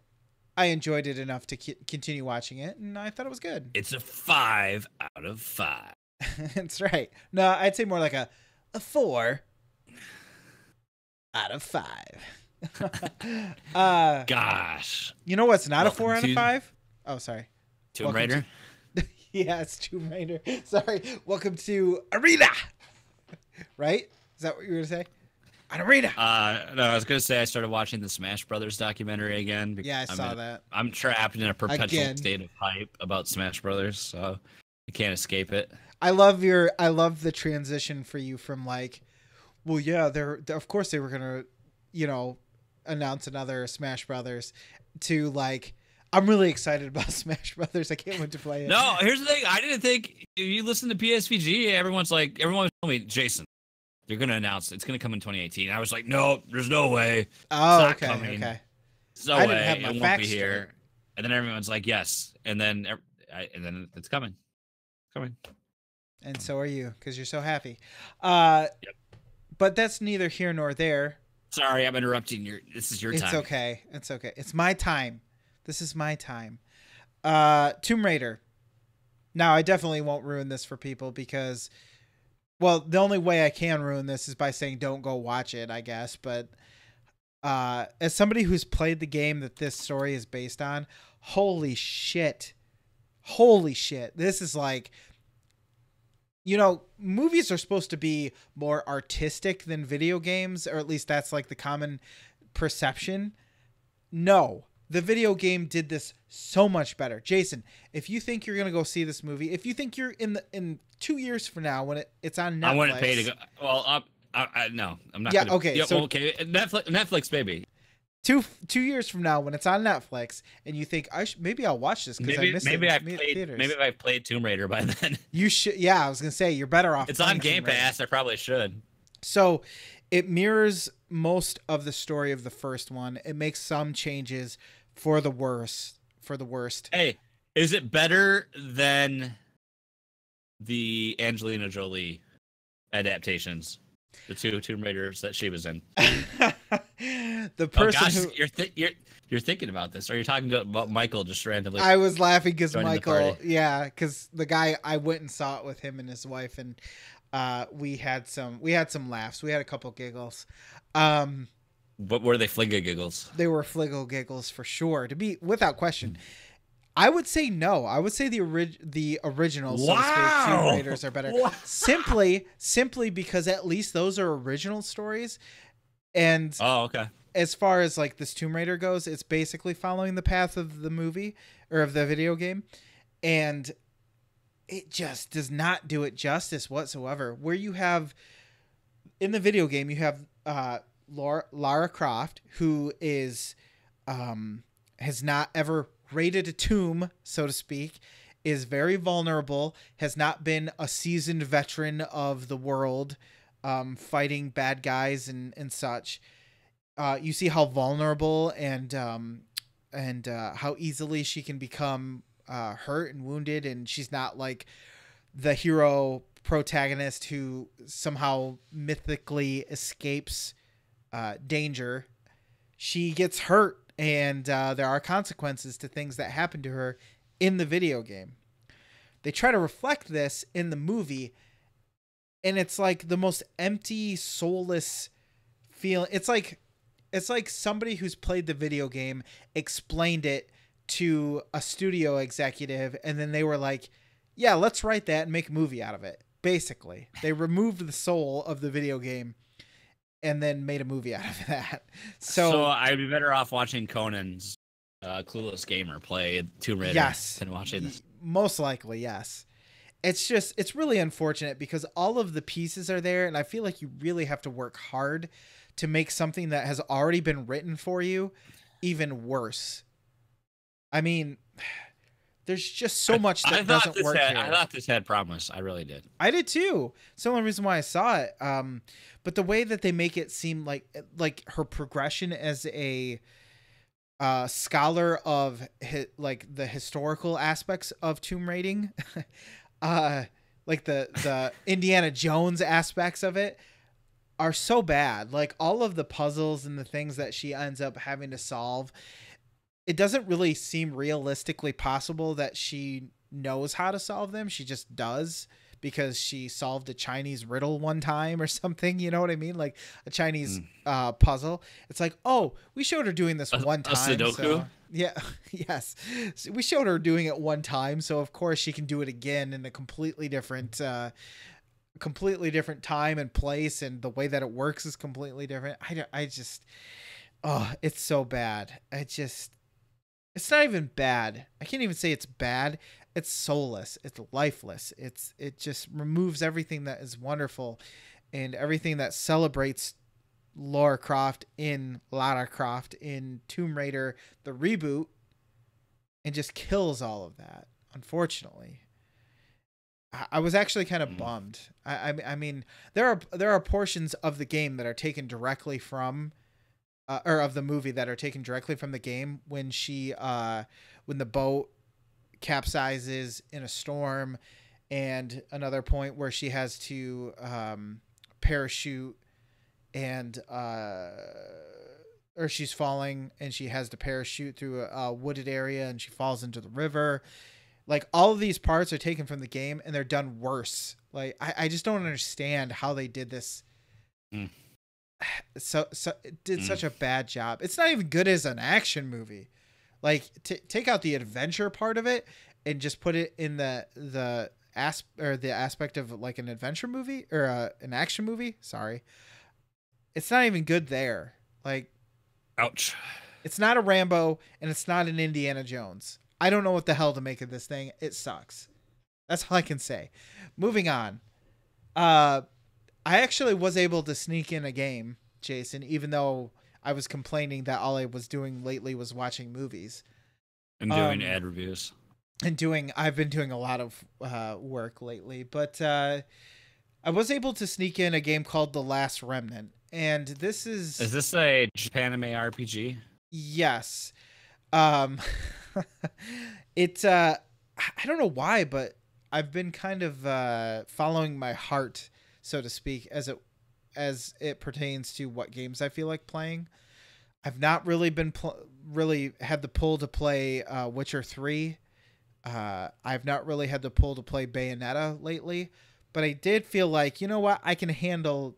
I enjoyed it enough to continue watching it, and I thought it was good. It's a 5 out of 5. That's right. No, I'd say more like a 4 out of 5. Gosh. You know what's not a 4 out of 5? Oh, sorry. Tomb Raider? Yeah, it's Tomb Raider. Sorry. Welcome to Arena. Right? Is that what you were going to say? Arena. No, I was going to say I started watching the Smash Brothers documentary again. Yeah, I saw that. I'm trapped in a perpetual state of hype about Smash Brothers, so I can't escape it. I love the transition for you from like, well, yeah, they're of course they were going to, announce another Smash Brothers to like, I'm really excited about Smash Brothers. I can't wait to play it. No, here's the thing. I didn't think if you listen to PSVG, everyone was telling me, Jason, they're going to announce it's going to come in 2018. I was like, no, there's no way. Oh, it's not coming. Okay. There's no way. It won't be here. And then everyone's like, yes. And then it's coming. It's coming. And so are you, because you're so happy. Yep. But that's neither here nor there. Sorry, I'm interrupting this is your time. It's okay. It's okay. It's my time. This is my time. Tomb Raider. Now, I definitely won't ruin this for people because, well, the only way I can ruin this is by saying don't go watch it, I guess. But as somebody who's played the game that this story is based on, holy shit. Holy shit. This is like, you know, movies are supposed to be more artistic than video games, or at least that's like the common perception. No, the video game did this so much better. Jason, if you think you're going to go see this movie, if you think you're in 2 years from now when it's on Netflix. I wouldn't pay to go. Well, no, I'm not. Yeah, gonna, okay. Yeah, So okay. Netflix, baby. 2 years from now when it's on Netflix and you think maybe I'll watch this because I missed it in theaters. Maybe I've played Tomb Raider by then. You should. Yeah, I was going to say you're better off. It's on Game Pass. I probably should. So it mirrors most of the story of the first one. It makes some changes for the worse. Hey, is it better than the Angelina Jolie adaptations? The 2 Tomb Raiders that she was in. The person who you're thinking about this. Or are you talking about Michael just randomly? I was laughing because Michael, because the guy, I went and saw it with him and his wife, and we had some laughs. We had a couple giggles. But were they fligga giggles? They were fliggle giggles for sure. To be without question. I would say no. I would say the original so to speak, Tomb Raiders are better. Wow. Simply because at least those are original stories. And okay. As far as like this Tomb Raider goes, it's basically following the path of the movie or of the video game. And it just does not do it justice whatsoever. Where you have in the video game, you have Lara Croft, who is has not ever raided a tomb, so to speak, is very vulnerable, has not been a seasoned veteran of the world, fighting bad guys and such. You see how vulnerable and how easily she can become hurt and wounded, and she's not like the hero protagonist who somehow mythically escapes danger. She gets hurt, and there are consequences to things that happen to her in the video game. They try to reflect this in the movie, and it's like the most empty, soulless feeling. It's like somebody who's played the video game explained it to a studio executive, and then they were like, yeah, let's write that and make a movie out of it. Basically, they removed the soul of the video game and then made a movie out of that. So I'd be better off watching Conan's Clueless Gamer play Tomb Raider than watching this. Most likely, yes. It's really unfortunate because all of the pieces are there, and I feel like you really have to work hard to make something that has already been written for you even worse. I mean, there's just so much that doesn't work here. I thought this had promise. I really did. I did too. It's the only reason why I saw it. But the way that they make it seem like her progression as a scholar of like the historical aspects of tomb raiding, like the Indiana Jones aspects of it are so bad. Like all of the puzzles and the things that she ends up having to solve, it doesn't really seem realistically possible that she knows how to solve them. She just does because she solved a Chinese riddle one time or something. You know what I mean? Like a Chinese puzzle. It's like, oh, we showed her doing this one time. A Sudoku? So, yeah. Yes. So we showed her doing it one time. So of course she can do it again in a completely different time and place. And the way that it works is completely different. It's so bad. It's not even bad. I can't even say it's bad. It's soulless. It's lifeless. It just removes everything that is wonderful and everything that celebrates Lara Croft in Tomb Raider, the reboot, and just kills all of that, unfortunately. I was actually kind of bummed. I mean, there are portions of the game that are taken directly from or of the movie that are taken directly from the game when the boat capsizes in a storm, and another point where she has to parachute and or she's falling and she has to parachute through a wooded area and she falls into the river. Like all of these parts are taken from the game and they're done worse. Like I just don't understand how they did this. So it did such a bad job. It's not even good as an action movie. Like take out the adventure part of it and just put it in the aspect of like an adventure movie or an action movie. Sorry, it's not even good there. Like, ouch. It's not a Rambo and it's not an Indiana Jones. I don't know what the hell to make of this thing. It sucks. That's all I can say. Moving on. I actually was able to sneak in a game, Jason, even though I was complaining that all I was doing lately was watching movies. And doing ad reviews. I've been doing a lot of work lately, but I was able to sneak in a game called The Last Remnant. And this is... Is this a Japanime RPG? Yes. It's I don't know why, but I've been kind of following my heart, so to speak, as it pertains to what games I feel like playing. I've not really been really had the pull to play Witcher 3. I've not really had the pull to play Bayonetta lately, but I did feel like, you know what, I can handle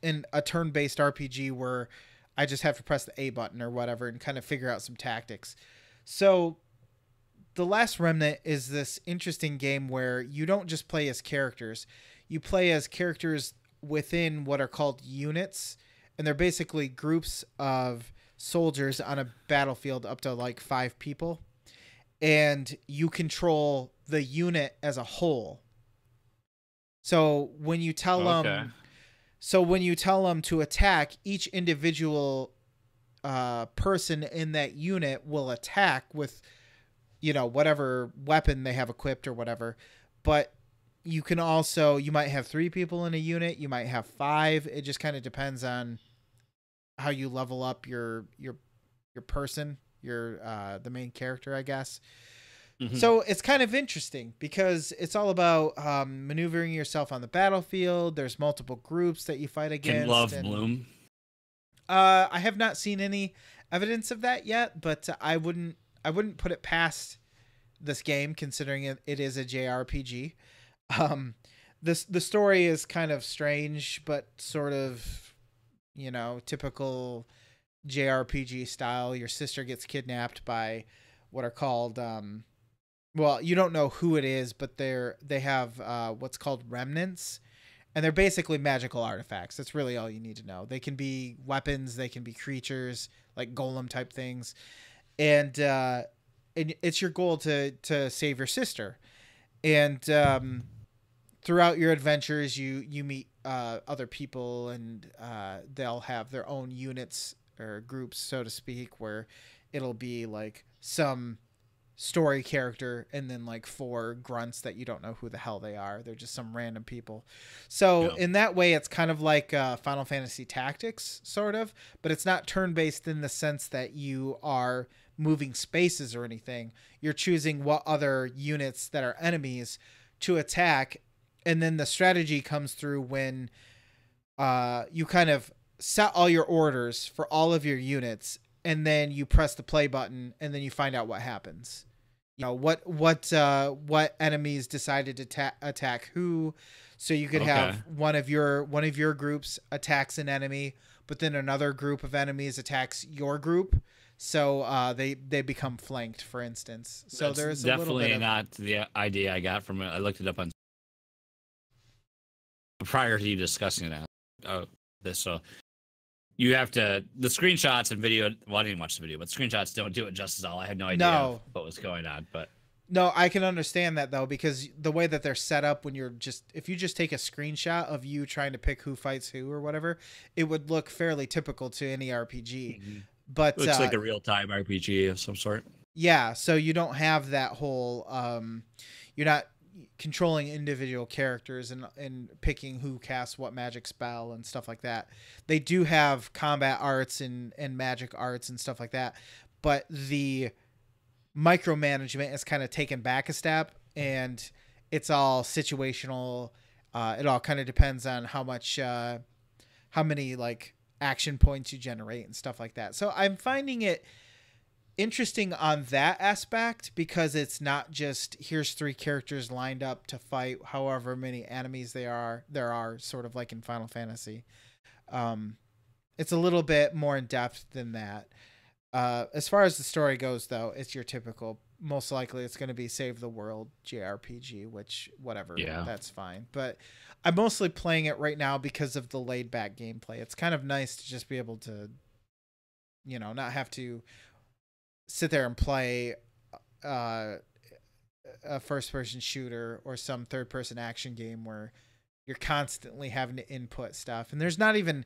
in a turn-based RPG where I just have to press the A button or whatever and kind of figure out some tactics. So The Last Remnant is this interesting game where you don't just play as characters. You play as characters within what are called units, and they're basically groups of soldiers on a battlefield up to like 5 people. And you control the unit as a whole. So when you tell them to attack, each individual person in that unit will attack with, you know, whatever weapon they have equipped or whatever. But you can also, you might have 3 people in a unit, you might have 5. It just kind of depends on how you level up your person, the main character, I guess. Mm-hmm. So it's kind of interesting because it's all about maneuvering yourself on the battlefield. There's multiple groups that you fight against. Can love bloom? I have not seen any evidence of that yet, but I wouldn't put it past this game, considering it is a JRPG. The story is kind of strange, but sort of, you know, typical JRPG style. Your sister gets kidnapped by what are called well, you don't know who it is, but they have what's called remnants, and they're basically magical artifacts. That's really all you need to know. They can be weapons, they can be creatures like golem type things, and it's your goal to save your sister. And throughout your adventures, you meet other people, and they'll have their own units or groups, so to speak, where it'll be like some story character and then like 4 grunts that you don't know who the hell they are. They're just some random people. So in that way, it's kind of like Final Fantasy Tactics, sort of, but it's not turn-based in the sense that you are moving spaces or anything. You're choosing what other units that are enemies to attack, and then the strategy comes through when you kind of set all your orders for all of your units, and then you press the play button, and then you find out what happens. You know, what enemies decided to attack who. So you could have one of your groups attacks an enemy, but then another group of enemies attacks your group. So they become flanked, for instance. So that's there's definitely not the idea I got from it. I looked it up on prior to you discussing this. So you have to, the screenshots and video, well, I didn't watch the video, but screenshots don't do it justice at all. I had no idea what was going on, but. No, I can understand that though, because the way that they're set up when if you just take a screenshot of you trying to pick who fights who or whatever, it would look fairly typical to any RPG. Mm-hmm. But it looks like a real-time RPG of some sort. Yeah, so you don't have that whole, you're not controlling individual characters and picking who casts what magic spell and stuff like that. They do have combat arts and magic arts and stuff like that, but the micromanagement is kind of taken back a step, and it's all situational. It all kind of depends on how many like action points you generate and stuff like that. So I'm finding it interesting on that aspect because it's not just here's 3 characters lined up to fight however many enemies there are sort of like in Final Fantasy. It's a little bit more in depth than that. As far as the story goes, though, it's your typical. Most likely, it's going to be save the world JRPG, which whatever, that's fine. But I'm mostly playing it right now because of the laid back gameplay. It's kind of nice to just be able to, not have to sit there and play a first person shooter or some third person action game where you're constantly having to input stuff. And there's not even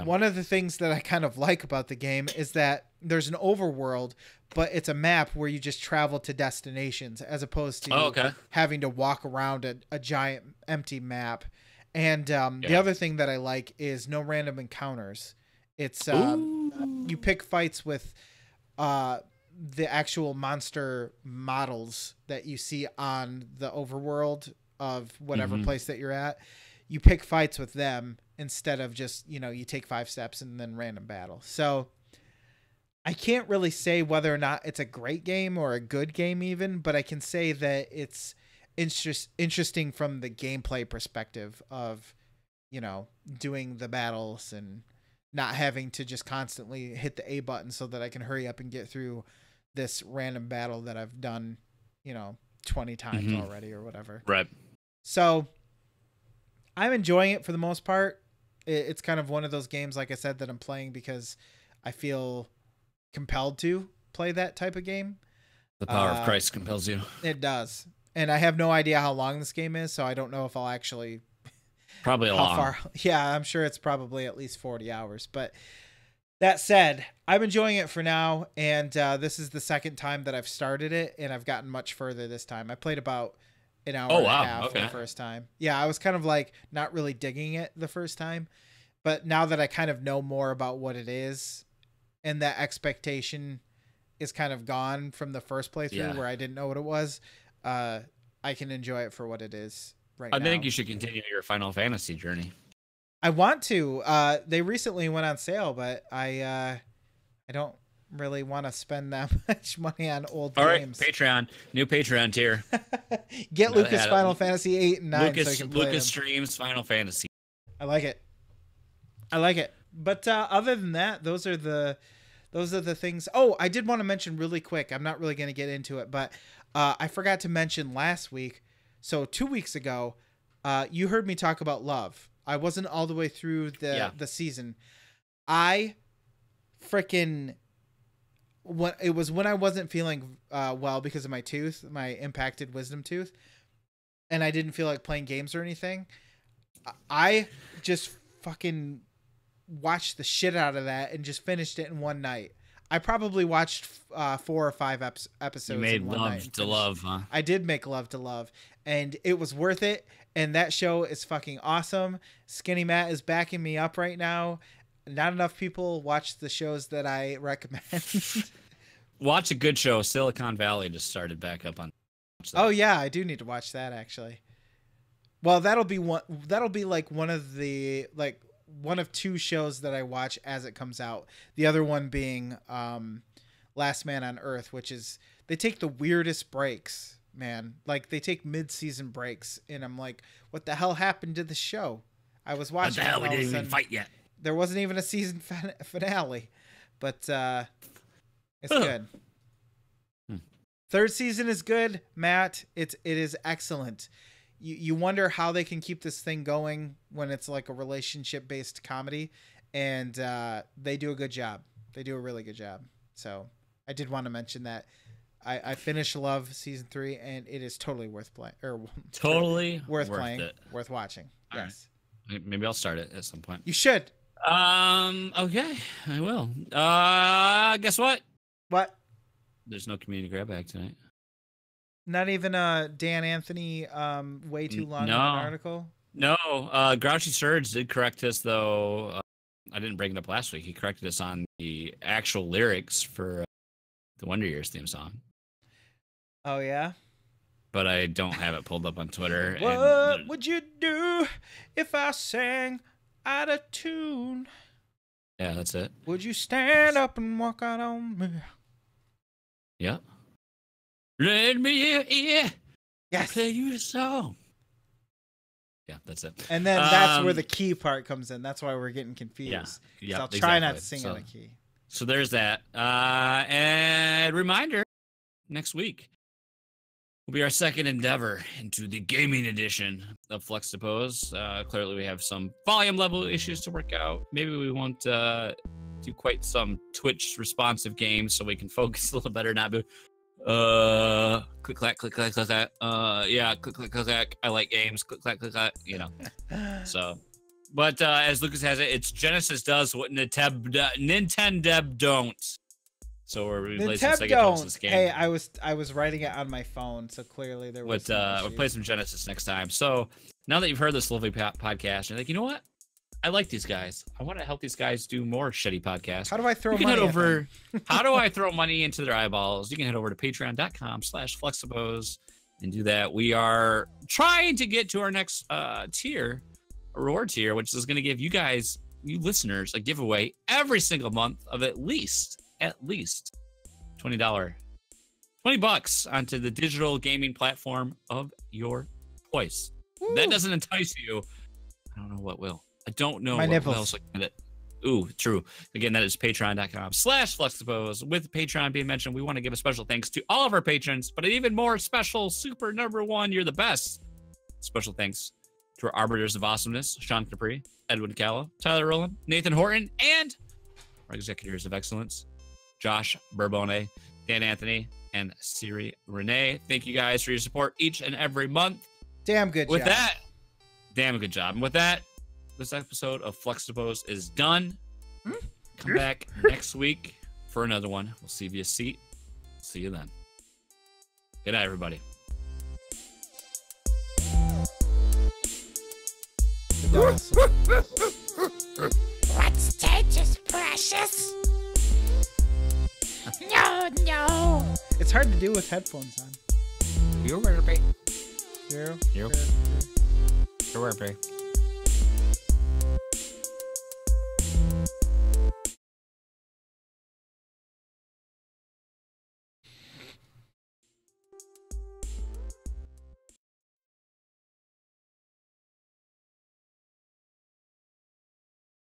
one of the things that I kind of like about the game is that there's an overworld, but it's a map where you just travel to destinations as opposed to having to walk around a giant empty map. And the other thing that I like is no random encounters. It's you pick fights with the actual monster models that you see on the overworld of whatever place that you're at. You pick fights with them instead of just, you take 5 steps and then random battle. So I can't really say whether or not it's a great game or a good game even, but I can say that it's interesting from the gameplay perspective of, doing the battles and not having to just constantly hit the A button so that I can hurry up and get through this random battle that I've done, 20 times already or whatever. Right. So I'm enjoying it for the most part. It's kind of one of those games, like I said, that I'm playing because I feel compelled to play that type of game. The power of Christ compels you. It does. And I have no idea how long this game is, so I don't know if I'll actually... Probably a long. Yeah, I'm sure it's probably at least 40 hours. But that said, I'm enjoying it for now, and this is the second time that I've started it, and I've gotten much further this time. I played about an hour and a half the first time. Yeah, I was kind of like not really digging it the first time, but now that I kind of know more about what it is, and that expectation is kind of gone from the first playthrough where I didn't know what it was, I can enjoy it for what it is right now. I think you should continue your Final Fantasy journey. I want to. They recently went on sale, but I don't really want to spend that much money on old games. All right, Patreon, new Patreon tier. Get Lucas Final Fantasy 8 and 9 Lucas, so I can play Lucas them. streams Final Fantasy. I like it. But other than that, those are the things. Oh, I did want to mention really quick. I'm not really going to get into it, but I forgot to mention last week. So 2 weeks ago, you heard me talk about Love. I wasn't all the way through the season. I freaking... It was when I wasn't feeling well because of my tooth, my impacted wisdom tooth, and I didn't feel like playing games or anything. I just fucking watched the shit out of that and just finished it in one night. I probably watched 4 or 5 episodes. You made love to love, huh? I did make love to love, and it was worth it. And that show is fucking awesome. Skinny Matt is backing me up right now. Not enough people watch the shows that I recommend. Watch a good show. Silicon Valley just started back up on. Oh yeah, I do need to watch that actually. Well, that'll be like one of 2 shows that I watch as it comes out. The other one being Last Man on Earth, which is they take the weirdest breaks, man. Like they take mid-season breaks, and I'm like, what the hell happened to the show? I was watching. What the hell? We didn't even fight yet. There wasn't even a season finale, but it's good. Third season is good, Matt. It is excellent. You wonder how they can keep this thing going when it's like a relationship based comedy, and they do a good job. They do a really good job. So I did want to mention that I finished Love season 3, and it is totally worth playing. Totally worth playing, worth watching. All yes. Right. Maybe I'll start it at some point. You should. Okay, I will. Guess what? What? There's no community grab bag tonight. Not even a Dan Anthony way too long of an article? No. Grouchy Surge did correct us, though. I didn't bring it up last week. He corrected us on the actual lyrics for the Wonder Years theme song. Oh, yeah? But I don't have it pulled up on Twitter. What would you do if I sang out of tune? Yeah, that's it. Would you stand up and walk out on me? Yeah. Let me hear. Yes. Play you a song. Yeah, that's it. And then that's where the key part comes in. That's why we're getting confused. Yeah. I'll try not to sing on a key. So there's that. And reminder, next week will be our second endeavor into the gaming edition of Fluxtaposed. Clearly, we have some volume level issues to work out. Maybe we won't do quite some Twitch responsive games so we can focus a little better. Not be click clack click clack click clack. Yeah, click clack click clack. I like games. Click clack click clack. You know. So, but as Lucas has it, it's Genesis does what Nintendo don't. So we're replacing Sega Genesis game. Hey, I was writing it on my phone, so clearly there was. We'll play some Genesis next time. So now that you've heard this lovely podcast, you're like, you know what? I like these guys. I want to help these guys do more shitty podcasts. How do I throw money? Head over. How do I throw money into their eyeballs? You can head over to patreon.com/Fluxtaposed and do that. We are trying to get to our next tier, a reward tier, which is going to give you guys, you listeners, a giveaway every single month of at least $20 onto the digital gaming platform of your choice. If that doesn't entice you, I don't know what will. I don't know what else like that. Ooh, true. Again, that is patreon.com/Fluxtaposed. With Patreon being mentioned, we want to give a special thanks to all of our patrons, but an even more special, super number one, you're the best. Special thanks to our arbiters of awesomeness, Sean Capri, Edwin Callow, Tyler Rowland, Nathan Horton, and our executors of excellence, Josh Bourbone, Dan Anthony, and Siri Renee. Thank you guys for your support each and every month. Damn good job. With that, damn good job. And with that, this episode of Fluxtaposed is done. Come back next week for another one. We'll see you a seat. See you then. Good night, everybody. What stage is precious? No. It's hard to do with headphones on. You're right, You're right.